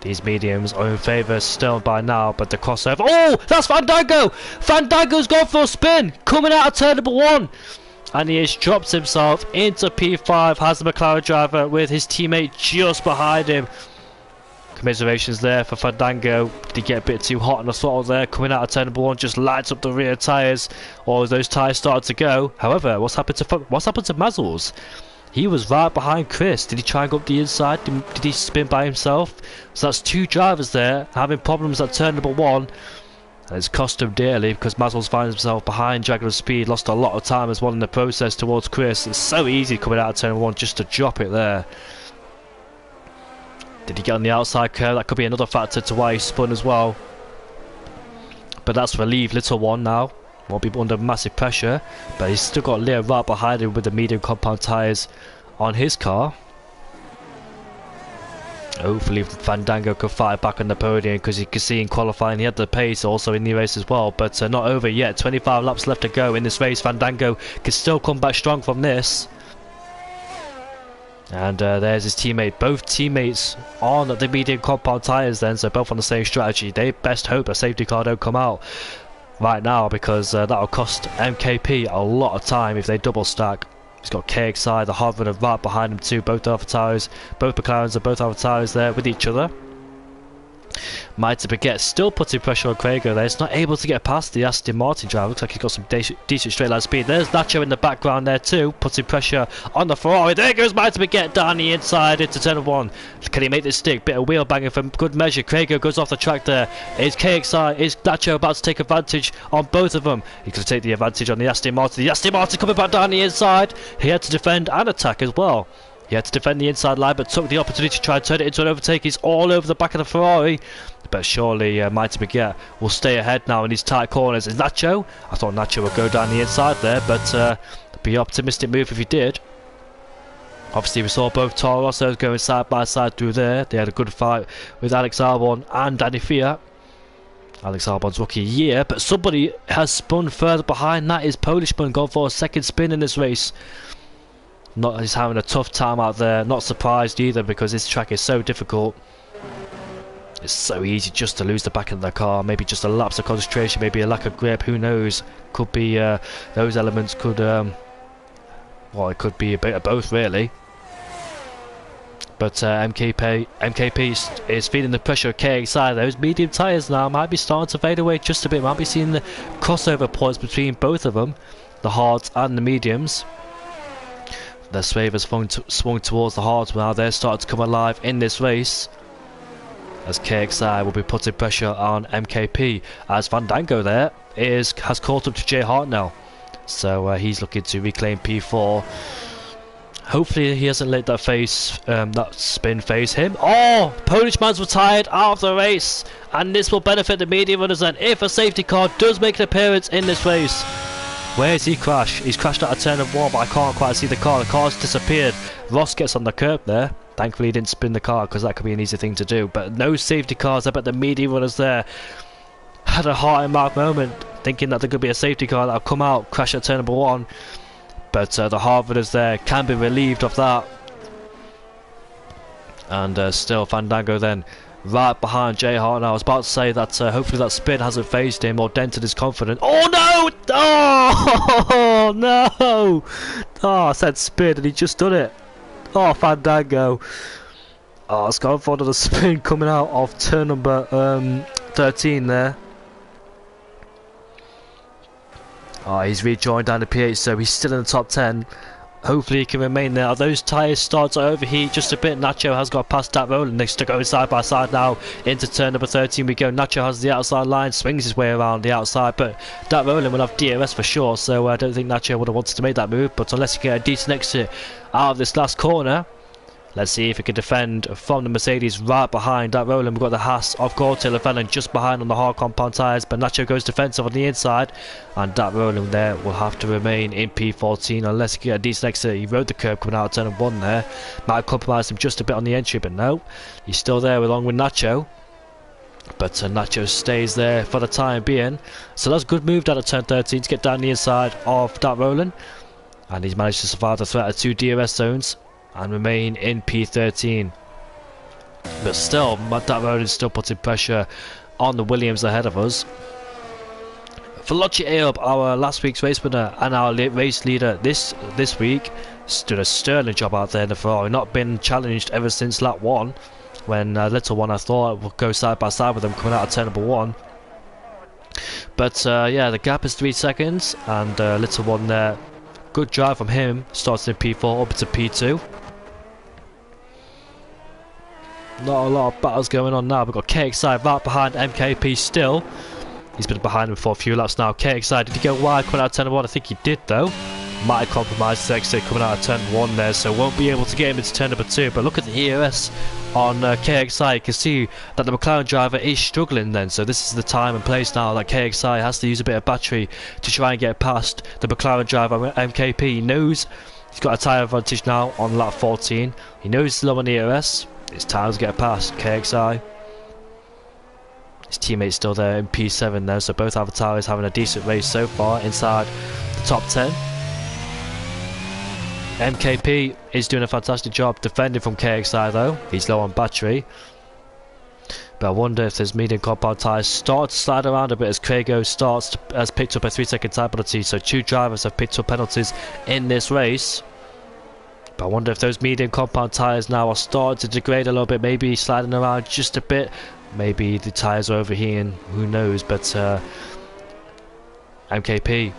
These mediums are in favour still by now, but the crossover. Oh, that's Fandango! Fandango's gone for a spin, coming out of turn number 1. And he has dropped himself into P5, has the McLaren driver with his teammate just behind him. Commiserations there for Fandango. Did he get a bit too hot on the throttle there, coming out of turn number 1, just lights up the rear tyres, or those tyres started to go. However, what's happened to Mazzles? He was right behind Chris. Did he try and go up the inside? Did he spin by himself? So that's 2 drivers there having problems at turn number 1. And it's cost him dearly because Mazzles finds himself behind, dragging speed, lost a lot of time as well in the process towards Chris. It's so easy coming out of turn number 1 just to drop it there. Did he get on the outside curve? That could be another factor to why he spun as well. But that's relieved Little One now. Won't be under massive pressure. But he's still got Leo right behind him with the medium compound tyres on his car. Hopefully Fandango could fight back on the podium, because you can see in qualifying he had the pace also in the race as well. But not over yet. 25 laps left to go in this race. Fandango can still come back strong from this. And there's his teammate. Both teammates on the medium compound tyres then, so both on the same strategy. They best hope a safety car don't come out right now, because that'll cost MKP a lot of time if they double stack. He's got KXI, the Harvard and right behind him too. Both AlphaTauris, both McLarens and both AlphaTauris there with each other. Mighty Baguette still putting pressure on Craigo there. It's not able to get past the Aston Martin driver. Looks like he's got some decent straight line speed. There's Nacho in the background there too, putting pressure on the Ferrari. There goes Mighty Baguette down the inside into turn 1. Can he make this stick? Bit of wheel banging for good measure. Craigo goes off the track there. Is KXI, is Nacho about to take advantage on both of them? He could take the advantage on the Aston Martin. The Aston Martin coming back down the inside. He had to defend and attack as well. He had to defend the inside line, but took the opportunity to try and turn it into an overtake. He's all over the back of the Ferrari. But surely Mighty Baguette will stay ahead now in these tight corners. Is Nacho? I thought Nacho would go down the inside there, but be optimistic move if he did. Obviously we saw both Toro Rossos going side by side through there. They had a good fight with Alex Albon and Danny Fiat. Alex Albon's rookie year, but somebody has spun further behind. That is Polishman, gone for a second spin in this race. He's having a tough time out there. Not surprised either, because this track is so difficult. It's so easy just to lose the back of the car. Maybe just a lapse of concentration, maybe a lack of grip, who knows. Could be those elements could well, it could be a bit of both really. But MKP is feeling the pressure of KXI. Those medium tyres now might be starting to fade away just a bit. Might be seeing the crossover points between both of them, the hards and the mediums. The sway has swung towards the hards now. They're starting to come alive in this race, as KXI will be putting pressure on MKP, as Fandango there has caught up to Jay Hart now. So he's looking to reclaim P4. Hopefully he hasn't let that spin phase him. Oh! Polish man's retired out of the race, and this will benefit the medium runners then if a safety car does make an appearance in this race. Where's he crashed? He's crashed out of turn of 1, but I can't quite see the car. The car's disappeared. Ross gets on the curb there. Thankfully he didn't spin the car, because that could be an easy thing to do. But no safety cars. I bet the medium runners there had a heart in mouth moment, thinking that there could be a safety car that'll come out, crash at turn number 1. But the hard runners there can be relieved of that. And still Fandango then right behind Jay Hart. And I was about to say that hopefully that spin hasn't phased him or dented his confidence. Oh no! Oh no! Oh, I said spin and he just done it. Oh, Fandango. Oh, it's gone for another spin coming out of turn number 13 there. Oh, he's rejoined down the P8, so he's still in the top 10. Hopefully he can remain there. Those tyres start to overheat just a bit. Nacho has got past that roll, and they're still going side by side now into turn number 13 we go. Nacho has the outside line, swings his way around the outside, but that Roland will have DRS for sure, so I don't think Nacho would have wanted to make that move. But unless he can get a decent exit out of this last corner, let's see if he can defend from the Mercedes right behind that Roland. We've got the Haas of Gortail Fellon just behind on the hard compound tyres, but Nacho goes defensive on the inside, and that Roland there will have to remain in P14 unless he can get a decent exit. He rode the curb coming out of turn 1 there. Might have compromised him just a bit on the entry, but no, he's still there along with Nacho. But Nacho stays there for the time being. So that's a good move down at turn 13 to get down the inside of that Roland, and he's managed to survive the threat of 2 DRS zones and remain in P13. But still, that road is still putting pressure on the Williams ahead of us. Veloci Ayob, our last week's race winner and our race leader this week, did a sterling job out there in the Ferrari. Not been challenged ever since lap 1, when Little One I thought would go side by side with them coming out of turn number 1. But yeah, the gap is 3 seconds, and Little One there, good drive from him, starts in P4 up to P2. Not a lot of battles going on now. We've got KXI right behind MKP still. He's been behind him for a few laps now. KXI, did he go wide coming out of turn 1? I think he did though. Might have compromised his exit coming out of turn 1 there, so won't be able to get him into turn number 2. But look at the ERS on KXI. You can see that the McLaren driver is struggling then, so this is the time and place now that KXI has to use a bit of battery to try and get past the McLaren driver MKP. He knows he's got a tyre advantage now on lap 14. He knows he's low on the ERS. It's time to get past KXI. His teammate's still there in P7 there, so both avatars having a decent race so far inside the top 10. MKP is doing a fantastic job defending from KXI though. He's low on battery. But I wonder if his medium compound tyres start to slide around a bit as Crago has picked up a 3-second tyre penalty, so 2 drivers have picked up penalties in this race. But I wonder if those medium compound tyres now are starting to degrade a little bit, maybe sliding around just a bit. Maybe the tyres are overheating, who knows. But MKP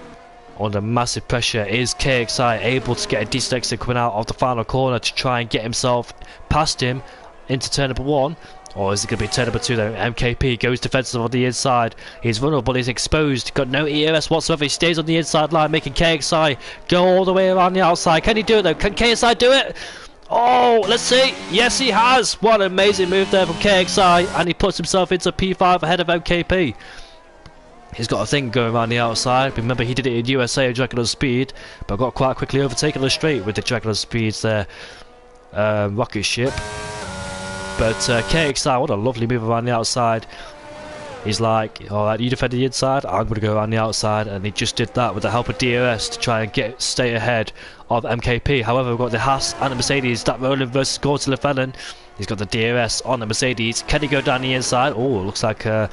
under massive pressure. Is KXI able to get a decent exit coming out of the final corner to try and get himself past him into turn number 1? Or is it going to be turn number 2 though? MKP goes defensive on the inside. He's vulnerable, he's exposed, got no ERS whatsoever. He stays on the inside line, making KXI go all the way around the outside. Can he do it though? Can KXI do it? Oh, let's see. Yes, he has. What an amazing move there from KXI. And he puts himself into P5 ahead of MKP. He's got a thing going around the outside. Remember, he did it in USA at Dragon Speed, but got quite quickly overtaken on the straight with the Dragon Speeds there. Rocket ship. But KXI, what a lovely move around the outside. He's like, alright, you defend the inside, I'm going to go around the outside, and he just did that with the help of DRS to try and stay ahead of MKP. However, we've got the Haas and the Mercedes, that Roland versus Gortail Fellon. He's got the DRS on the Mercedes. Can he go down the inside? Oh, looks like, I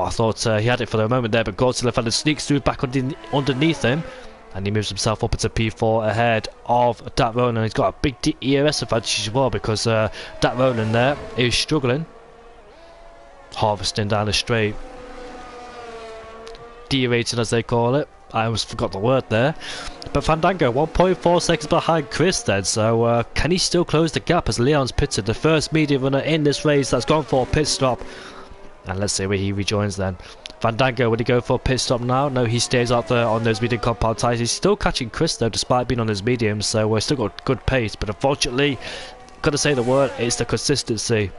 thought he had it for the moment there, but Gortail Fellon sneaks through back underneath him. And he moves himself up into P4 ahead of Dat Ronan. He's got a big ERS advantage as well because Dat Ronan there is struggling. Harvesting down the straight. Derating as they call it. I almost forgot the word there. But Fandango 1.4 seconds behind Chris then. So can he still close the gap as Leon's pitted? The first medium runner in this race that's gone for a pit stop. And let's see where he rejoins then. Fandango, would he go for a pit stop now? No, he stays out there on those medium compound tyres. He's still catching Chris though, despite being on his mediums, so we're still got good pace. But unfortunately, gotta say the word, it's the consistency.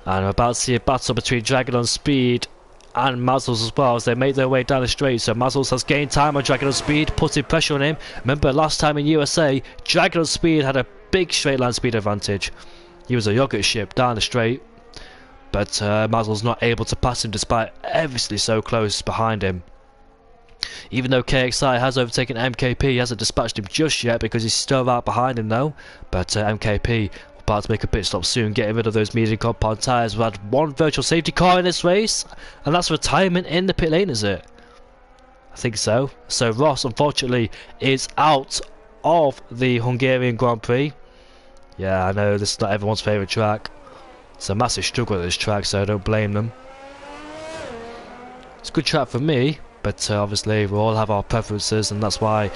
And we're about to see a battle between Dragon on Speed and Mazzles as well as they make their way down the straight. So Mazzles has gained time on Dragon on Speed, putting pressure on him. Remember last time in USA, Dragon on Speed had a big straight line speed advantage. He was a yogurt ship down the straight. But Mazzle's not able to pass him despite obviously so close behind him. Even though KXI has overtaken MKP, he hasn't dispatched him just yet because he's still right behind him though. But MKP about to make a pit stop soon, getting rid of those medium compound tyres. We've had one virtual safety car in this race, and that's retirement in the pit lane, is it? I think so. So Ross, unfortunately, is out of the Hungarian Grand Prix. Yeah, I know this is not everyone's favourite track. It's a massive struggle at this track, so I don't blame them. It's a good track for me, but obviously we all have our preferences, and that's what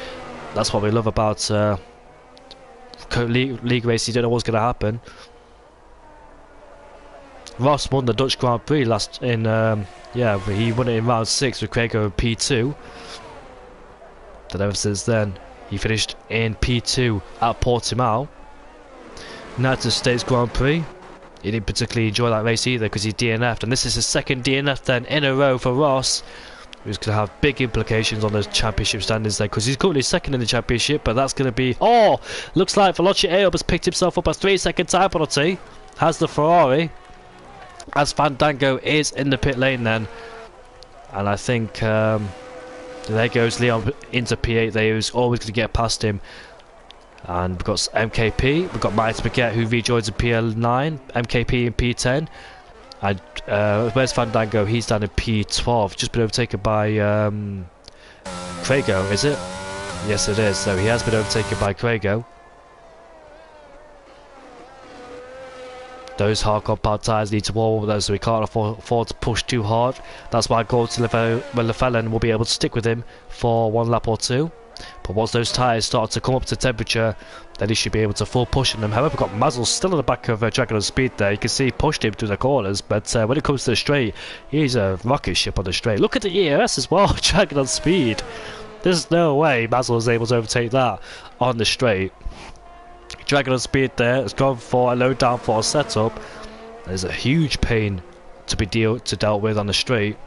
we love about league race. You don't know what's going to happen. Ross won the Dutch Grand Prix last in he won it in round 6 with Craig in P2. Then ever since then he finished in P2 at Portimao. United States Grand Prix. He didn't particularly enjoy that race either because he DNF'd, and this is his second DNF then in a row for Ross, who's going to have big implications on the championship standings there because he's currently second in the championship, but that's going to be... Oh! Looks like Veloci Aob has picked himself up a 3-second time penalty. Has the Ferrari. As Fandango is in the pit lane then. And I think there goes Leon into P8 there, who's always going to get past him. And we've got MKP, we've got Mighty Baguette who rejoins in PL9, MKP in P10. And where's Fandango? He's down in P12, just been overtaken by Craigo, is it? Yes it is, so he has been overtaken by Craigo. Those hard compound tyres need to warm up those, so we can't afford to push too hard. That's why Gordon Lefellen will be able to stick with him for one lap or two. But once those tyres start to come up to temperature, then he should be able to full push on them. However, we've got Mazzle still at the back of Dragon on Speed there. You can see he pushed him through the corners, but when it comes to the straight, he's a rocket ship on the straight. Look at the ERS as well, Dragon on Speed. There's no way Mazzle is able to overtake that on the straight. Dragon on Speed there has gone for a low downforce setup. There's a huge pain to be dealt with on the straight.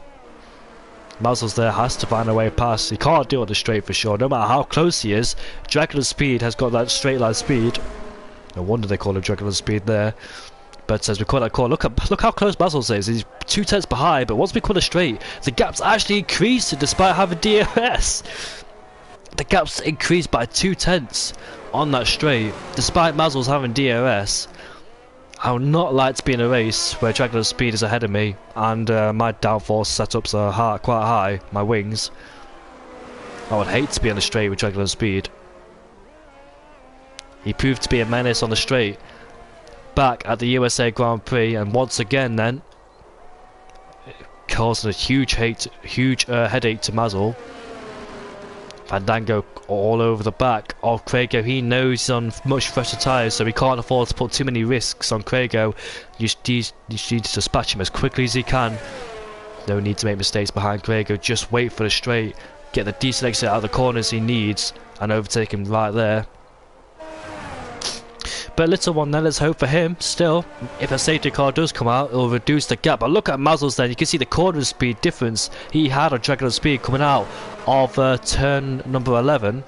Mazzle's there has to find a way past. He can't deal with the straight for sure, no matter how close he is. Dragon on Speed has got that straight line speed. No wonder they call him Dragon on Speed there. But as we call that call, look how close Mazzle's is. He's 2 tenths behind, but once we call a straight, the gap's actually increased despite having DRS. The gap's increased by 2 tenths on that straight, despite Mazzle's having DRS. I would not like to be in a race where Dragon on Speed is ahead of me and my downforce setups are quite high, my wings. I would hate to be on the straight with Dragon on Speed. He proved to be a menace on the straight back at the USA Grand Prix, and once again then causing a huge headache to Mazzle. Fandango all over the back of Craigo. He knows he's on much fresher tyres, so he can't afford to put too many risks on Craigo. You need to dispatch him as quickly as he can. No need to make mistakes behind Craigo. Just wait for the straight, get the decent exit out of the corners he needs, and overtake him right there. But little one then, let's hope for him. Still, if a safety car does come out, it'll reduce the gap. But look at Mazzle's then, you can see the corner speed difference he had on Dragon on Speed coming out of turn number 11.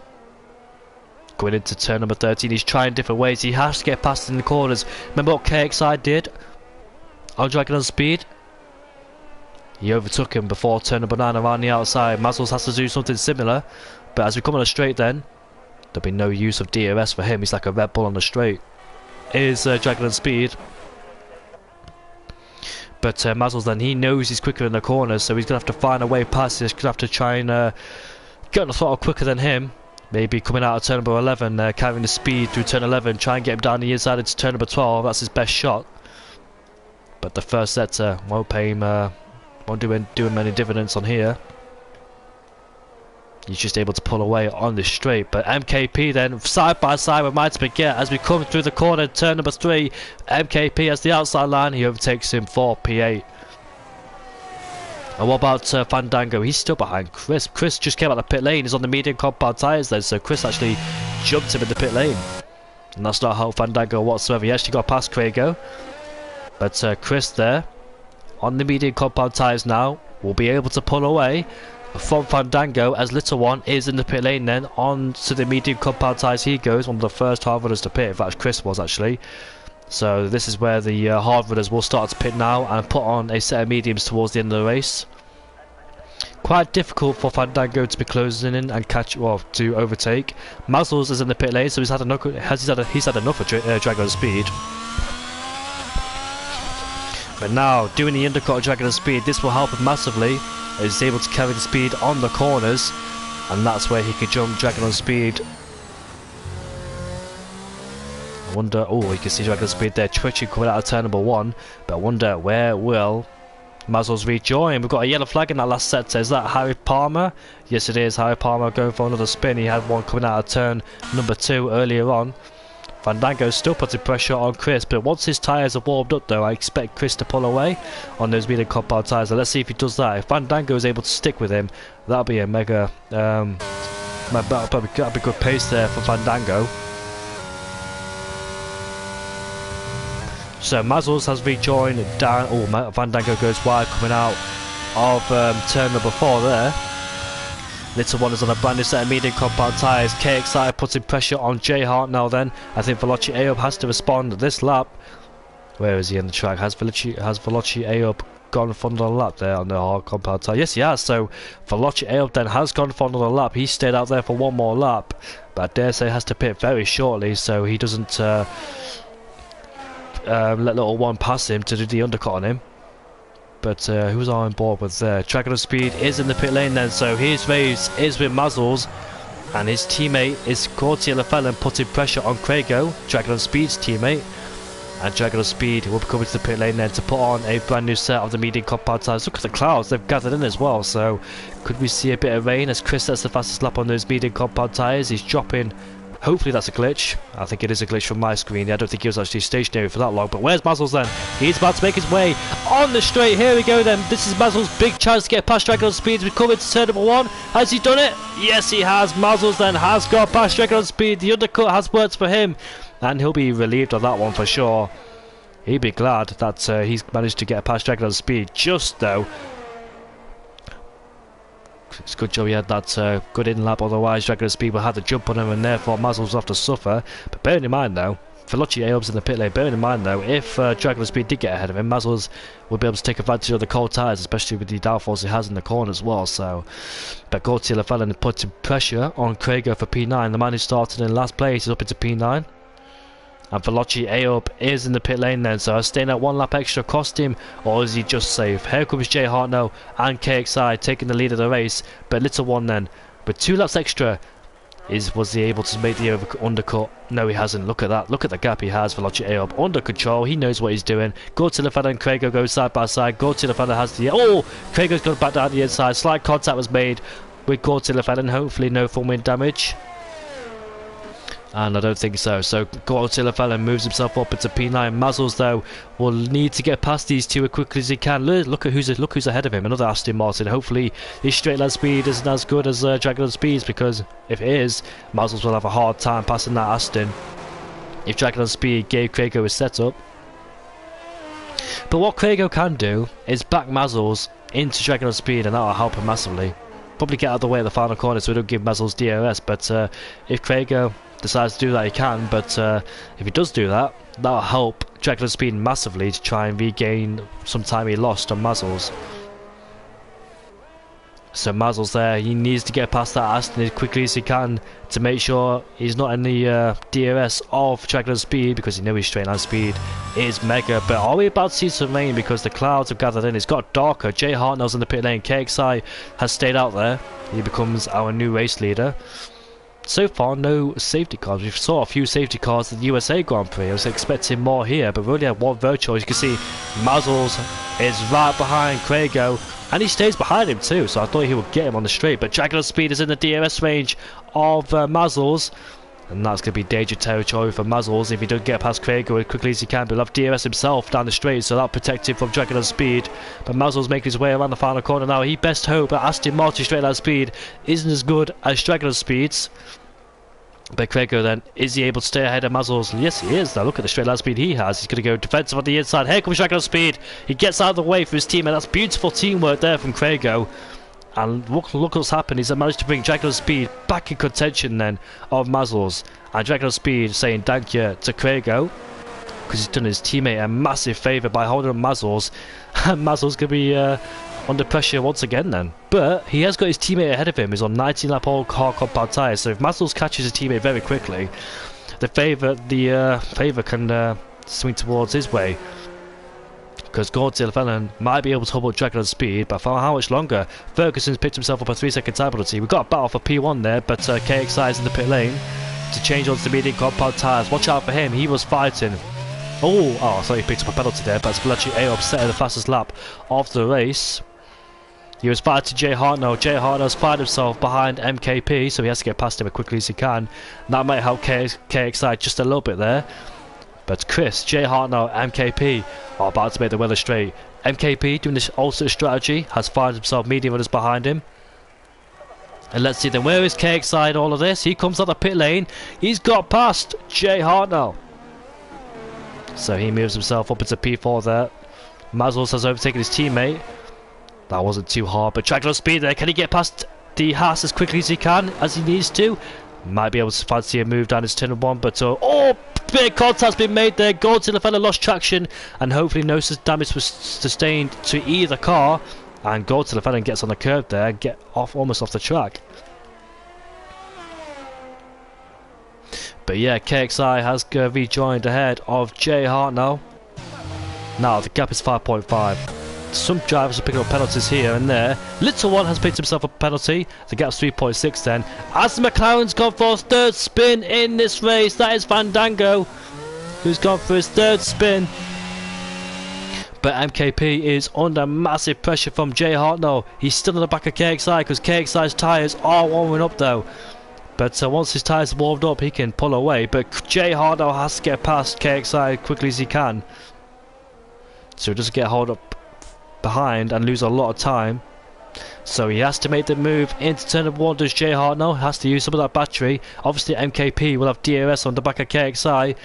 Going into turn number 13, he's trying different ways. He has to get past in the corners. Remember what KXI did on Dragon on Speed? He overtook him before turn number 9 around the outside. Mazzle's has to do something similar. But as we come on a straight then, there'll be no use of DRS for him. He's like a Red Bull on the straight. Is Dragon on Speed. But Mazzle's then, he knows he's quicker in the corners, so he's going to have to find a way past. He's going to have to try and getting the throttle quicker than him. Maybe coming out of turn number 11, carrying the speed through turn 11, try and get him down the inside into turn number 12. That's his best shot. But the first sector won't pay him, won't do him any dividends on here. He's just able to pull away on the straight. But MKP then side by side with Might Spaghetti as we come through the corner, turn number 3. MKP has the outside line. He overtakes him for P8. And what about Fandango? He's still behind Chris. Chris just came out of the pit lane. He's on the medium compound tyres then, so Chris actually jumped him in the pit lane. And that's not how Fandango whatsoever. He actually got past Craigo. But Chris there, on the medium compound tyres now, will be able to pull away from Fandango as Little One is in the pit lane then. On to the medium compound tyres he goes, one of the first hard runners to pit. In fact, Chris was actually. So this is where the hard runners will start to pit now and put on a set of mediums towards the end of the race. Quite difficult for Fandango to be closing in and catch, well, to overtake. Mazzles is in the pit lane, so he's had enough of Dragon Speed. But now, doing the undercut of Dragon Speed, this will help him massively. He's able to carry the speed on the corners, and that's where he can jump Dragon Speed. I wonder, oh, you can see Dragon Speed there twitching coming out of turn number 1, but I wonder where will Mazzles rejoin. We've got a yellow flag in that last sector. Is that Harry Palmer? Yes, it is. Harry Palmer going for another spin. He had one coming out of turn number 2 earlier on. Fandango still putting pressure on Chris, but once his tyres are warmed up though, I expect Chris to pull away on those medium compound tyres. So let's see if he does that. If Fandango is able to stick with him, that'll be a mega, that'll be good pace there for Fandango. So Mazzles has rejoined down. Oh, Fandango goes wide coming out of turn number 4 there. Little One is on a brand new set of medium compound tyres. KXI putting pressure on J Hart now then. I think Veloci Aob has to respond this lap. Where is he on the track? Has Veloci Aob gone for another lap there on the hard compound tyre? Yes, he has. So Veloci Aob then has gone for another lap. He stayed out there for one more lap. But I dare say has to pit very shortly, so he doesn't let Little One pass him to do the undercut on him. But who's on board with there? Dragon Speed is in the pit lane then, so his race is with Mazzles, and his teammate is Courtier Lefellin putting pressure on Craigo, Dragon Speed's teammate. And Dragon Speed will be coming to the pit lane then to put on a brand new set of the medium compound tyres. Look at the clouds, they've gathered in as well, so could we see a bit of rain as Chris sets the fastest lap on those medium compound tyres? He's dropping. Hopefully that's a glitch. I think it is a glitch from my screen. I don't think he was actually stationary for that long. But where's Mazzles then? He's about to make his way on the straight. Here we go then. This is Mazzles' big chance to get past Dragon Speed. We come into turn number 1. Has he done it? Yes, he has. Mazzles then has got past Dragon Speed. The undercut has worked for him, and he'll be relieved on that one for sure. He'd be glad that he's managed to get past Dragon Speed. Just though, it's a good job he had that good in lap, otherwise Dragon Speed will have to jump on him and therefore Mazzles will have to suffer. But bearing in mind though, Veloci Aob's in the pit lane, bearing in mind though, if Dragon Speed did get ahead of him, Mazzles will be able to take advantage of the cold tyres, especially with the downforce he has in the corner as well. So, but Gautier Lefellin putting pressure on Craigo for P9, the man who started in last place is up into P9. And Veloci Aob is in the pit lane then, so staying at one lap extra cost him, or is he just safe? Here comes J Hart now and KXI taking the lead of the race, but Little One then with 2 laps extra was he able to make the undercut? No, he hasn't. Look at that, look at the gap he has. Veloci Aob under control, he knows what he's doing. Gautier Lefellin and Craigo go side by side. Gautier Lefellin has the Craigo's gone back down the inside. Slight contact was made with Gautier Lefellin, hopefully no full wind damage. And I don't think so. So Gautier Lefellin moves himself up into P9. Mazzles though will need to get past these two as quickly as he can. Look who's ahead of him. Another Aston Martin. Hopefully his straight line speed isn't as good as Dragon Speed's, because if it is, Mazzles will have a hard time passing that Aston if Dragon Speed gave Craigo a setup. But what Craigo can do is back Mazzles into Dragon Speed, and that will help him massively. Probably get out of the way of the final corner so we don't give Mazzles DRS, but if Craigo decides to do that, he can. But if he does do that, that'll help Dragon Speed massively to try and regain some time he lost on Mazzles. So Mazel's there, he needs to get past that Aston as quickly as he can to make sure he's not in the DRS of Dragon Speed, because you know his straight line speed is mega. But are we about to see some rain, because the clouds have gathered in? It's got darker. Jay Hartnell's in the pit lane. KXI has stayed out there. He becomes our new race leader. So far, no safety cars. We saw a few safety cars at the USA Grand Prix. I was expecting more here, but we only had one virtual. As you can see, Mazel's is right behind Craigo, and he stays behind him too, so I thought he would get him on the straight. But Dragon Speed is in the DRS range of Mazel's, and that's going to be danger territory for Mazel's if he doesn't get past Craigo as quickly as he can. But he'll have DRS himself down the straight, so that'll protect him from Dragon Speed. But Mazel's making his way around the final corner now. He best hope that Aston Martin straight line speed isn't as good as Dragon Speed's. But Craigo then, is he able to stay ahead of Mazel's? Yes, he is. Now look at the straight line speed he has. He's going to go defensive on the inside. Here comes Dragon Speed. He gets out of the way for his team, and that's beautiful teamwork there from Craigo. And look what's happened. He's managed to bring Dragon Speed back in contention then of Mazel's. And Dragon Speed saying thank you to Craigo, because he's done his teammate a massive favour by holding on Mazel's. And Mazel's going to be under pressure once again then. But he has got his teammate ahead of him. He's on 19 lap old car compound tyres, so if Mazel's catches his teammate very quickly, the favour can swing towards his way, because Gordon Fallon might be able to hold up Dragon Speed, but for how much longer? Ferguson's picked himself up a 3-second time penalty. We've got a battle for P1 there, but KXI is in the pit lane to change onto the medium compound tyres. Watch out for him, he was fighting. Oh, I thought he picked up a penalty there, but it's Balachi A set in the fastest lap of the race. He was fired to Jay Hartnell. Jay Hartnell's fired himself behind MKP, so he has to get past him as quickly as he can. That might help KXI just a little bit there. But Chris, Jay Hartnell, MKP are about to make the weather straight. MKP, doing this alternate strategy, has fired himself medium runners behind him. And let's see then, where is KXI in all of this? He comes out the pit lane. He's got past Jay Hartnell, so he moves himself up into P4 there. Mazel's has overtaken his teammate. That wasn't too hard, but Dragon Speed there. Can he get past the Haas as quickly as he can, as he needs to? Might be able to fancy a move down his turn 1, but oh, big contact's been made there. Goldtail fella lost traction, and hopefully no damage was sustained to either car. And Goldtail fella gets on the curb there, get off almost off the track. But yeah, KXI has rejoined ahead of Jay Hartnell. Now the gap is 5.5. Some drivers are picking up penalties here and there. Little one has picked himself up a penalty. The gap's 3.6 then. As the McLaren's gone for his third spin in this race. That is Fandango, who's gone for his third spin. But MKP is under massive pressure from Jay Hartnell. He's still in the back of KXI, because KXI's tyres are warming up though. But once his tyres are warmed up, he can pull away. But Jay Hartnell has to get past KXI as quickly as he can, so he doesn't get hauled up behind and lose a lot of time. So he has to make the move into turn 1. Does Jay Hartnell has to use some of that battery. Obviously MKP will have DRS on the back of KXI,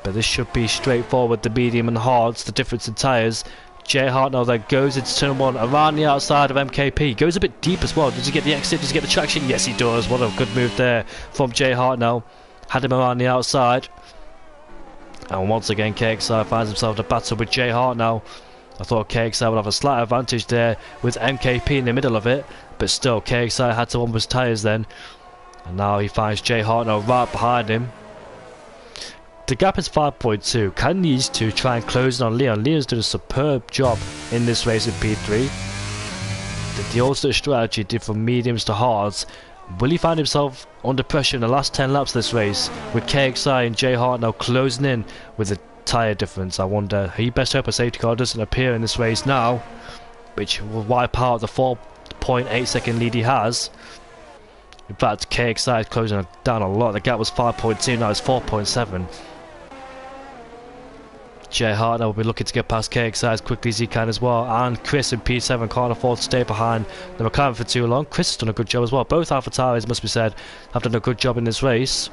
but this should be straightforward. The medium and hards, the difference in tyres. Jay Hartnell then goes into turn 1 around the outside of MKP. Goes a bit deep as well. Does he get the exit? Does he get the traction? Yes, he does. What a good move there from Jay Hartnell. Had him around the outside. And once again KXI finds himself in a battle with Jay Hartnell. I thought KXI would have a slight advantage there with MKP in the middle of it, but still KXI had to warm his tyres then. And now he finds Jay Hartnell right behind him. The gap is 5.2. Can these two try and close in on Leon? Leon's done a superb job in this race in P3. The alternate strategy did from mediums to hards. Will he find himself under pressure in the last 10 laps of this race, with KXI and Jay Hartnell closing in with a tyre difference? I wonder. He best hope a safety car doesn't appear in this race now, which will wipe out the 4.8 second lead he has. In fact, KXI is closing down a lot. The gap was 5.2, now it's 4.7. Jay Hartnell will be looking to get past KXI as quickly as he can as well. And Chris in P7 can't afford to stay behind the McLaren for too long. Chris has done a good job as well. Both AlphaTauris, must be said, have done a good job in this race.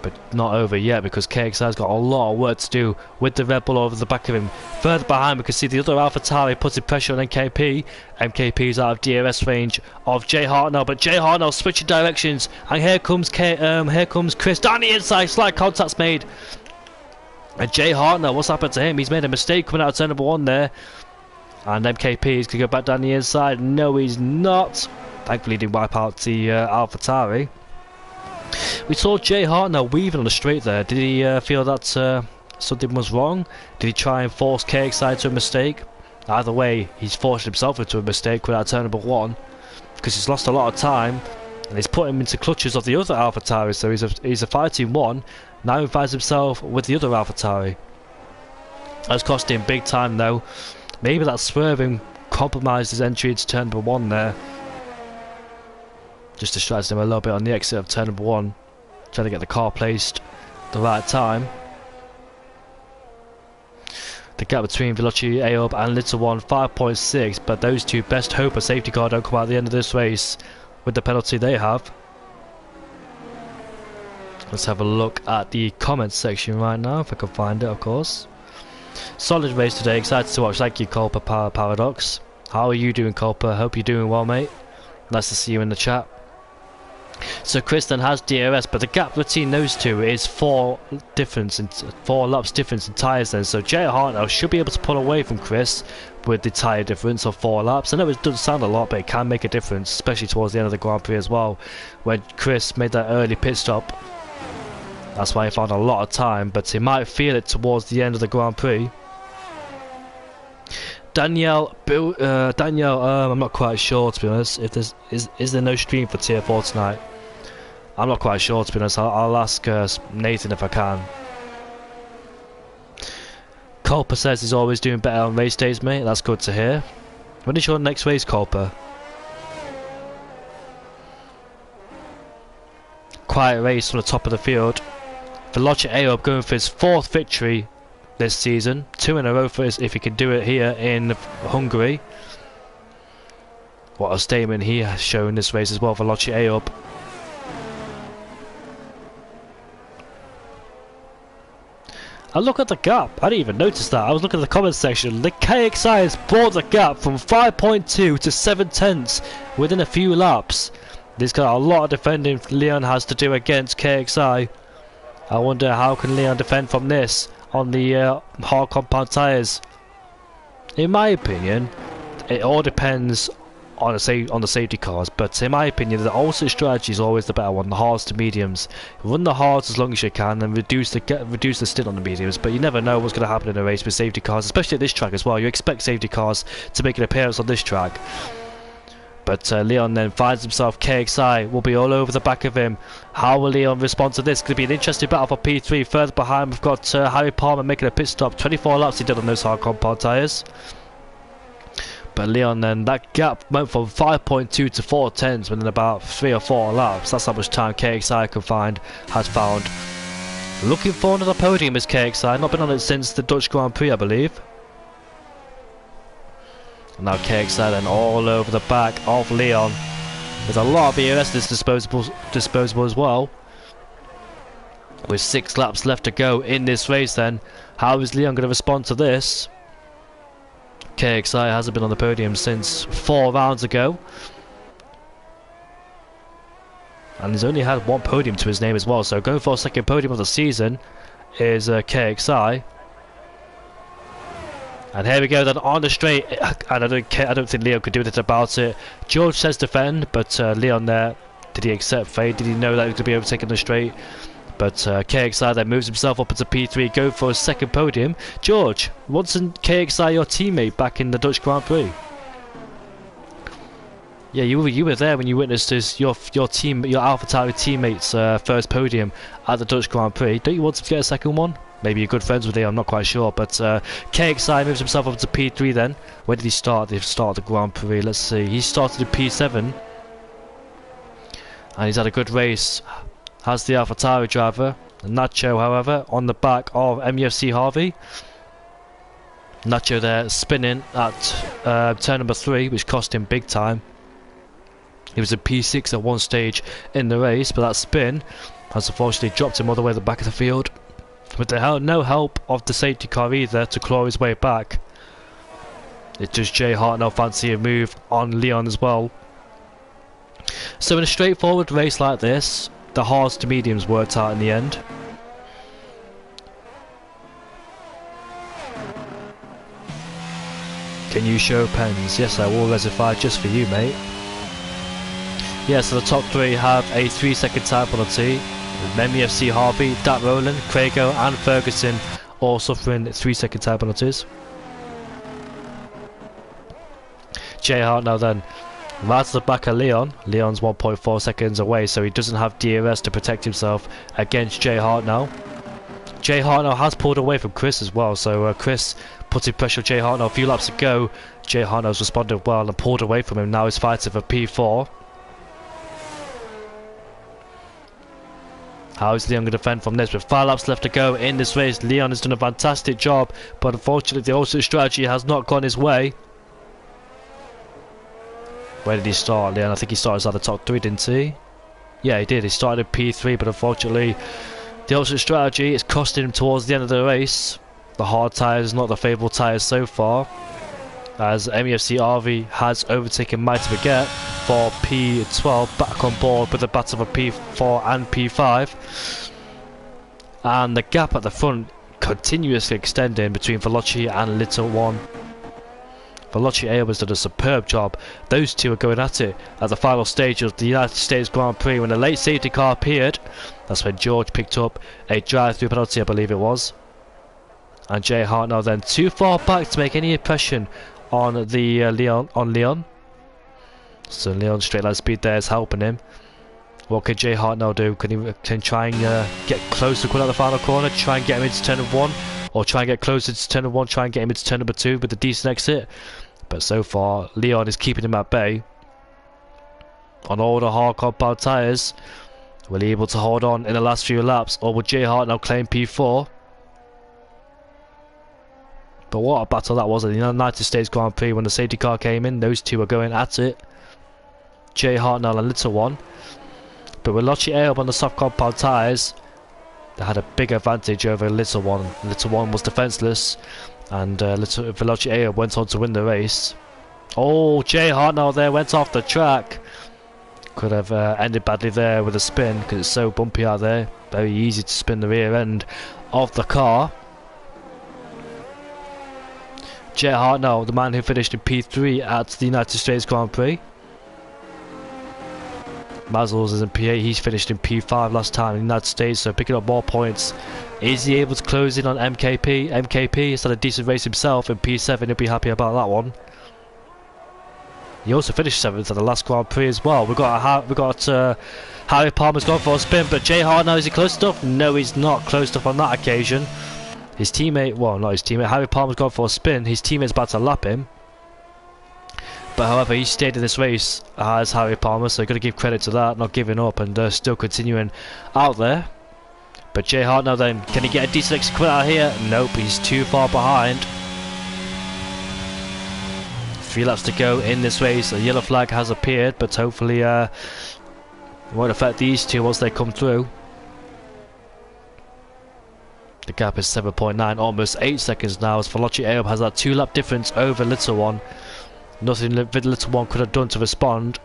But not over yet, because KXI's got a lot of work to do with the Red Bull over the back of him. Further behind, we can see the other AlphaTauri putting pressure on MKP. MKP's out of DRS range of Jay Hartnell, but Jay Hartnell switching directions, and here comes Chris down the inside. Slight contact's made. And Jay Hartnell, what's happened to him? He's made a mistake coming out of turn 1 there. And MKP is going to go back down the inside. No, he's not. Thankfully, he didn't wipe out the AlphaTauri. We saw Jay Hartnell weaving on the straight there. Did he feel that something was wrong? Did he try and force KXI to a mistake? Either way, he's forced himself into a mistake without turn number 1, because he's lost a lot of time, and he's put him into clutches of the other AlphaTauri. So he's a fighting one. Now he finds himself with the other AlphaTauri. That's cost him big time though. Maybe that swerving compromised his entry into turn number 1 there. Just distracted him a little bit on the exit of turn number 1, trying to get the car placed the right time. The gap between Veloci, Aob and Little One 5.6, but those two, best hope a safety car don't come out at the end of this race with the penalty they have. Let's have a look at the comments section right now, if I can find it, of course. Solid race today, excited to watch. Thank you, Culper Paradox. How are you doing, Culper? Hope you're doing well, mate. Nice to see you in the chat. So Chris then has DRS, but the gap between those two is 4 laps difference in tyres then. So Jay Hartnell should be able to pull away from Chris with the tyre difference of 4 laps. I know it doesn't sound a lot, but it can make a difference, especially towards the end of the Grand Prix as well, when Chris made that early pit stop. That's why he found a lot of time, but he might feel it towards the end of the Grand Prix. Danielle, I'm not quite sure, to be honest. If there's is there no stream for Tier 4 tonight? I'm not quite sure, to be honest. I'll ask Nathan if I can. Culper says he's always doing better on race days, mate. That's good to hear. When is your next race, Culper? Quiet race on the top of the field. Veloci Aob going for his 4th victory this season, 2 in a row for us if he can do it here in Hungary. What a statement he has shown this race as well, Veloci Aob. And look at the gap, I didn't even notice that. I was looking at the comments section. The KXI has brought the gap from 5.2 to 7/10 within a few laps. There's got a lot of defending Leon has to do against KXI. I wonder how can Leon defend from this on the hard compound tyres. In my opinion, it all depends on the safety cars, but in my opinion the ultimate strategy is always the better one, the hards to mediums. Run the hards as long as you can and reduce the stint on the mediums, but you never know what's going to happen in a race with safety cars, especially at this track as well. You expect safety cars to make an appearance on this track. But Leon then finds himself, KXI will be all over the back of him. How will Leon respond to this? Could be an interesting battle for P3. Further behind we've got Harry Palmer making a pit stop. 24 laps he did on those hard compound tyres. But Leon then, that gap went from 5.2 to 4/10 within about 3 or 4 laps. That's how much time KXI has found. Looking for another podium is KXI. Not been on it since the Dutch Grand Prix, I believe. And now KXI then all over the back of Leon. There's a lot of ERS this disposable as well. With 6 laps left to go in this race then. How is Leon going to respond to this? KXI hasn't been on the podium since 4 rounds ago. And he's only had 1 podium to his name as well. So going for a 2nd podium of the season is KXI. And here we go then on the straight, and I don't think Leon could do anything about it. George says defend, but Leon there, did he accept fate? Did he know that he was going to be overtaken the straight? But KXI then moves himself up into P3, go for a 2nd podium. George, wasn't KXI your teammate back in the Dutch Grand Prix? Yeah, you were there when you witnessed your AlphaTauri teammate's 1st podium at the Dutch Grand Prix. Don't you want to get a 2nd one? Maybe you're good friends with him, I'm not quite sure. But KXI moves himself up to P3 then. Where did he start? The start of the Grand Prix. Let's see. He started in P7. And he's had a good race. Has the AlphaTauri driver. Nacho, however, on the back of MUFC Harvey. Nacho there spinning at turn number 3, which cost him big time. He was in P6 at one stage in the race, but that spin has unfortunately dropped him all the way at the back of the field. With no help of the safety car either to claw his way back. It's just Jay Hartnell fancy a move on Leon as well. So in a straightforward race like this, the hards to mediums worked out in the end. Can you show pens? Yes, I will reserve just for you, mate. Yeah, so the top 3 have a 3-second time penalty. MEFC Harvey, Dat Rowland, Craigo and Ferguson all suffering 3-second time penalties. Jay Hart now then, right at the back of Leon. Leon's 1.4 seconds away, so he doesn't have DRS to protect himself against Jay Hart now. Jay Hart now has pulled away from Chris as well, so Chris putting pressure on Jay Hart now a few laps ago. Jay Hart has responded well and pulled away from him. Now he's fighting for P4. How is Leon going to defend from this? With 5 laps left to go in this race, Leon has done a fantastic job, but unfortunately the alternate strategy has not gone his way. Where did he start, Leon? I think he started at the top 3, didn't he? Yeah, he did. He started at P3, but unfortunately the alternate strategy is costing him towards the end of the race. The hard tyres, not the favourable tyres so far, as MEFC RV has overtaken Mighty Baguette for P12, back on board with the battle for P4 and P5. And the gap at the front continuously extending between Veloci and Little One. Veloci has done a superb job. Those two are going at it at the final stage of the United States Grand Prix when a late safety car appeared. That's when George picked up a drive-through penalty, I believe it was. And Jay Hart now then too far back to make any impression on the Leon. So Leon's straight line speed there is helping him. What can Jay Hart now do? Can he try and get close to the final corner, try and get him into turn number 1, or try and get closer to turn number 1, try and get him into turn number 2 with a decent exit? But so far Leon is keeping him at bay on all the hard compound tyres. Will he be able to hold on in the last few laps, or will Jay Hart now claim P4? But what a battle that was at the United States Grand Prix when the safety car came in. Those two were going at it. Jay Hart now and Little One. But with Veloci up on the soft compound tyres, they had a big advantage over Little One. Little One was defenceless, and Veloci went on to win the race. Oh, Jay Hart now there went off the track. Could have ended badly there with a spin because it's so bumpy out there. Very easy to spin the rear end of the car. Jay Hart now, the man who finished in P3 at the United States Grand Prix. Mazzles is in P8, he's finished in P5 last time in the United States, so picking up more points. Is he able to close in on MKP? MKP has had a decent race himself in P7, he'll be happy about that one. He also finished 7th at the last Grand Prix as well. We've got Harry Palmer's gone for a spin, but Jay Hart now, is he close enough? No, he's not close enough on that occasion. His teammate, well, not his teammate, Harry Palmer's gone for a spin. His teammate's about to lap him. But however, he stayed in this race as Harry Palmer, so you've got to give credit to that, not giving up and still continuing out there. But Jay Hart now then, can he get a decent exit out here? Nope, he's too far behind. 3 laps to go in this race. A yellow flag has appeared, but hopefully it won't affect these two once they come through. The gap is 7.9, almost 8 seconds now, as Veloci has that 2-lap difference over Little One. Nothing Little One could have done to respond.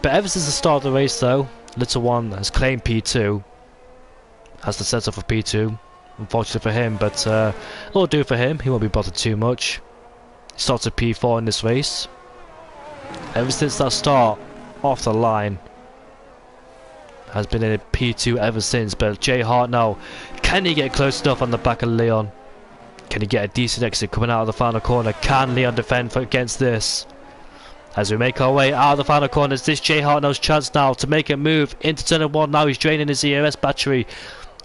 But ever since the start of the race though, Little One has claimed P2. Has the setup for P2. Unfortunately for him, but it'll do for him. He won't be bothered too much. He starts at P4 in this race. Ever since that start, off the line, has been in a P2 ever since. But Jay Hart now, can he get close enough on the back of Leon? Can he get a decent exit coming out of the final corner? Can Leon defend against this? As we make our way out of the final corner, is this Jay Hart now's chance now to make a move into turn 1. Now he's draining his ERS battery.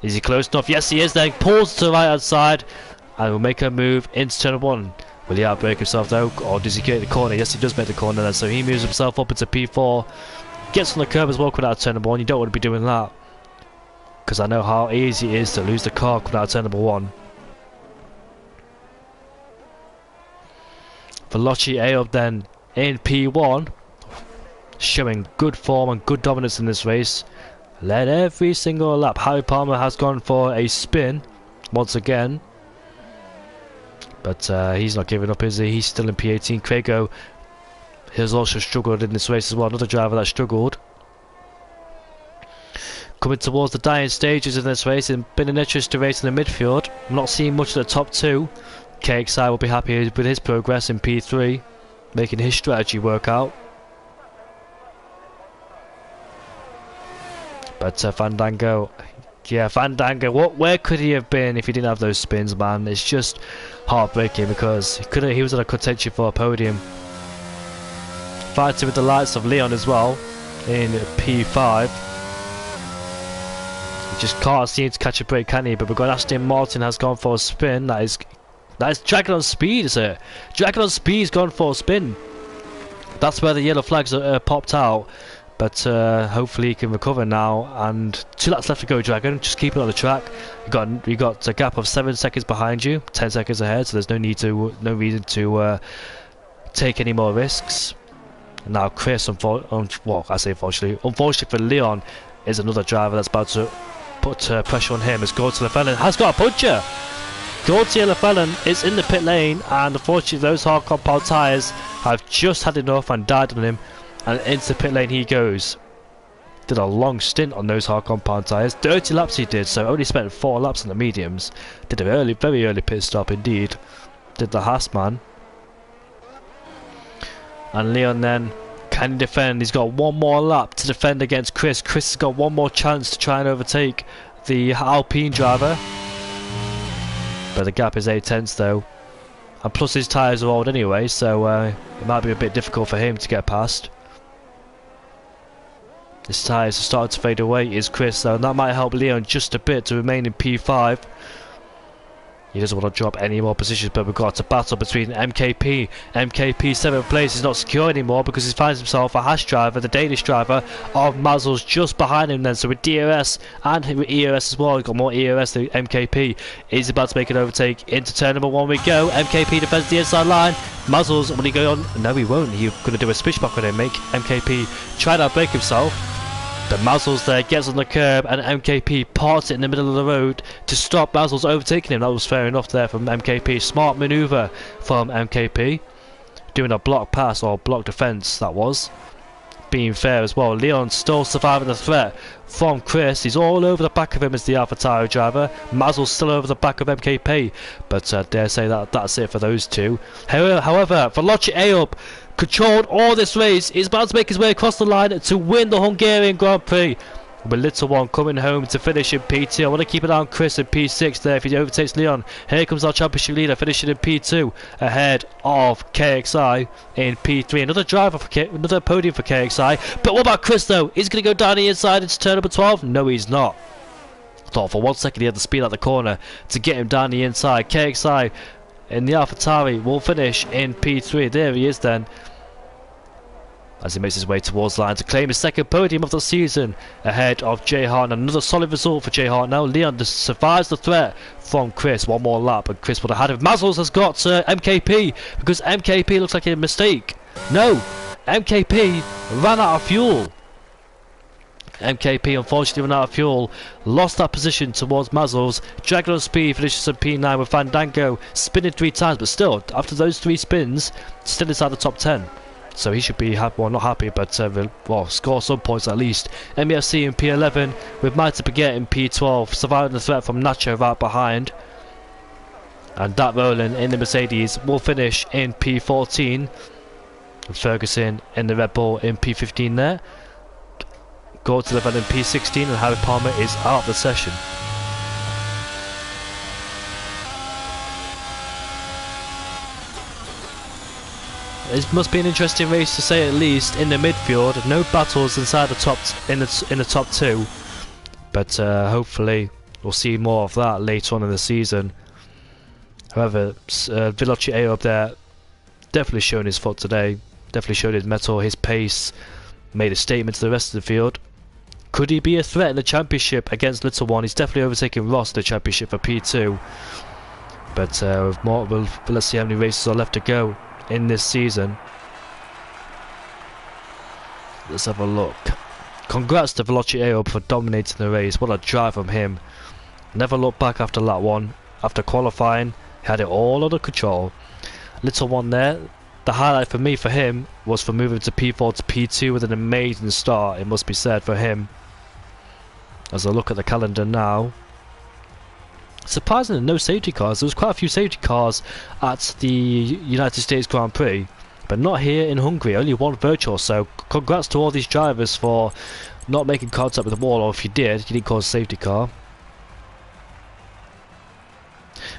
Is he close enough? Yes, he is. Then pulls to the right hand side and will make a move into turn 1. Will he outbrake himself though, or does he get the corner? Yes, he does make the corner then, so he moves himself up into P4. Gets on the curb as well coming out of turn 1. You don't want to be doing that, because I know how easy it is to lose the car coming out of turn 1. Veloci up then in P1, showing good form and good dominance in this race. Led every single lap. Harry Palmer has gone for a spin once again, but he's not giving up, is he? He's still in P18. Craigo has also struggled in this race as well. Another driver that struggled. Coming towards the dying stages in this race, and been an interesting race in the midfield. I'm not seeing much of the top 2. KXI will be happy with his progress in P3, making his strategy work out. But Fandango, yeah, Fandango, where could he have been if he didn't have those spins, man? It's just heartbreaking because he was on a contention for a podium. Fighting with the likes of Leon as well in P5. He just can't seem to catch a break, can he? But we've got Aston Martin has gone for a spin. That is Dragon on Speed, is it? Dragon on Speed's gone for a spin. That's where the yellow flags are popped out. But hopefully he can recover now. And 2 laps left to go, Dragon. Just keep it on the track. You got a gap of 7 seconds behind you, 10 seconds ahead. So there's no reason to take any more risks. Now Chris, unfortunately for Leon, is another driver that's about to put pressure on him as Gautier Lefelon has got a puncher. Gautier Lefelon is in the pit lane, and unfortunately those hard compound tyres have just had enough and died on him, and into the pit lane he goes. Did a long stint on those hard compound tyres, 30 laps he did, so only spent 4 laps on the mediums. Did a very early pit stop indeed. Did the Haas man. And Leon then can defend. He's got 1 more lap to defend against Chris. Chris has got 1 more chance to try and overtake the Alpine driver. But the gap is 8 tenths though. And plus his tyres are old anyway, so it might be a bit difficult for him to get past. His tyres are starting to fade away, is Chris, though, and that might help Leon just a bit to remain in P5. He doesn't want to drop any more positions, but we've got a battle between MKP. MKP 7th place is not secure anymore because he finds himself a Haas driver, the Danish driver of Mazel's, just behind him then. So with DRS and with ERS as well, we've got more ERS than MKP. He's about to make an overtake into turn number 1 we go. MKP defends the inside line. Mazel's, will he go on? No, he won't. He's going to do a switchback on him, make MKP try to outbrake himself. But Mazel's there, gets on the curb, and MKP parts it in the middle of the road to stop Mazel's overtaking him. That was fair enough there from MKP. Smart manoeuvre from MKP. Doing a block pass, or block defence, that was. Being fair as well. Leon still surviving the threat from Chris. He's all over the back of him as the AlphaTauri driver. Mazel's still over the back of MKP. But I dare say that's it for those two. However, Veloci Ayub controlled all this race. He's about to make his way across the line to win the Hungarian Grand Prix. With Little One coming home to finish in P2. I want to keep an eye on Chris in P6 there if he overtakes Leon. Here comes our championship leader finishing in P2 ahead of KXI in P3. Another podium for KXI. But what about Chris though? He's going to go down the inside into turn number 12? No, he's not. Thought for 1 second he had the speed out the corner to get him down the inside. KXI in the AlphaTauri will finish in P3. There he is then, as he makes his way towards the line to claim his 2nd podium of the season ahead of Jay Hart. Another solid result for Jay Hart now. Leon survives the threat from Chris. 1 more lap and Chris would have had it. Mazel's has got MKP because MKP looks like a mistake. No, MKP ran out of fuel. MKP unfortunately ran out of fuel, lost that position towards Mazel's. Dragon on Speed finishes in P9 with Fandango spinning 3 times, but still, after those 3 spins, still inside the top 10. So he should be happy, well, not happy, but score some points at least. MEFC in P11 with Mighty Baguette in P12, surviving the threat from Nacho right behind. And that Roland in the Mercedes will finish in P14. With Ferguson in the Red Bull in P15 there. Gautier Lefelon in P16, and Harry Palmer is out of the session. It must be an interesting race to say at least in the midfield. No battles inside the top in the top 2, but hopefully we'll see more of that later on in the season. However, Veloci Ayub there definitely showing his foot today. Definitely showed his mettle, his pace. Made a statement to the rest of the field. Could he be a threat in the championship against Little One? He's definitely overtaken Ross in the championship for P2. But let's see how many races are left to go in this season. Let's have a look. Congrats to Veloci Ayub for dominating the race. What a drive from him. Never looked back after lap 1. After qualifying, he had it all under control. Little One there. The highlight for me for him was for moving to P4 to P2 with an amazing start, it must be said, for him. As I look at the calendar now, Surprisingly, no safety cars. There was quite a few safety cars at the United States Grand Prix, but not here in Hungary. Only one virtual. So congrats to all these drivers for not making contact with the wall, or if you did, you didn't cause a safety car.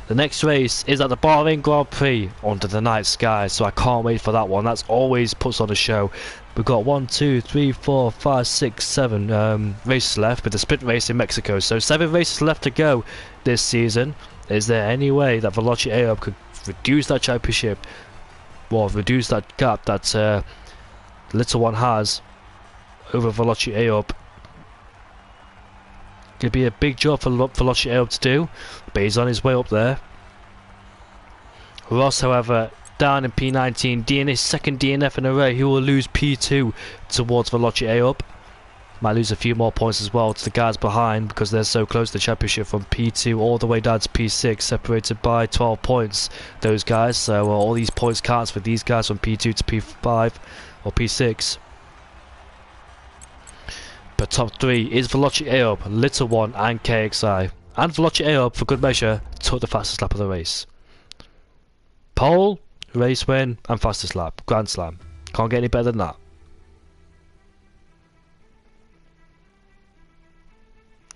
The next race is at the Bahrain Grand Prix under the night sky, so I can't wait for that one. That's always puts on a show. We've got 1, 2, 3, 4, 5, 6, 7 races left with the sprint race in Mexico. So 7 races left to go this season. Is there any way that Veloci Aob could reduce that championship, or reduce that gap that the little one has over Veloci Aob? Could be a big job for Veloci Aob to do, but he's on his way up there. Ross, however, down in P19, his second DNF in a row. He will lose P2 towards Veloci Aob. Might lose a few more points as well to the guys behind because they're so close to the championship from P2 all the way down to P6, separated by 12 points, those guys. So all these points counts for these guys from P2 to P5 or P6. But top 3 is Veloci Aob, Little One and KXI. And Veloci Aob, for good measure, took the fastest lap of the race. Pole, race win and fastest lap, Grand Slam. Can't get any better than that.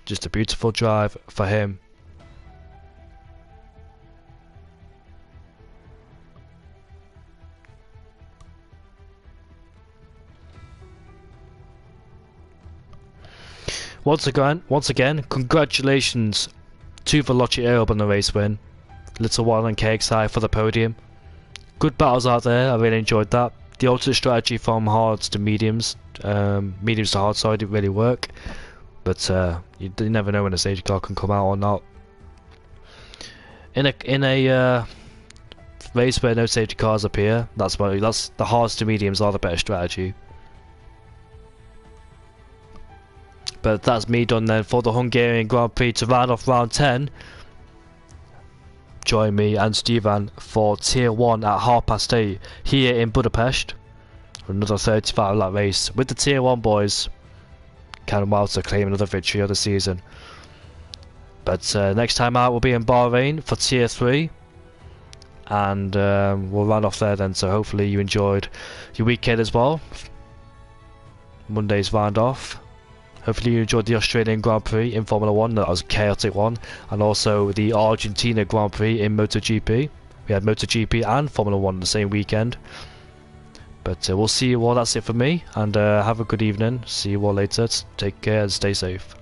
Just a beautiful drive for him. Once again, congratulations to Veloci Aob on the race win. Little One and KXI for the podium. Good battles out there, I really enjoyed that. The alternate strategy from hards to mediums, mediums to hard side didn't really work. But you never know when a safety car can come out or not. In a race where no safety cars appear, that's the hards to mediums are the better strategy. But that's me done then for the Hungarian Grand Prix to round off round 10. Join me and Stevan for Tier 1 at 8:30 here in Budapest for another 35 lap race with the Tier 1 boys. Can't well to claim another victory of the season. But next time out we'll be in Bahrain for Tier 3. And we'll run off there then, so hopefully you enjoyed your weekend as well. Monday's round off. Hopefully you enjoyed the Australian Grand Prix in Formula 1, that was a chaotic one, and also the Argentina Grand Prix in MotoGP. We had MotoGP and Formula 1 the same weekend. But we'll see you all, that's it for me, and have a good evening. See you all later, take care and stay safe.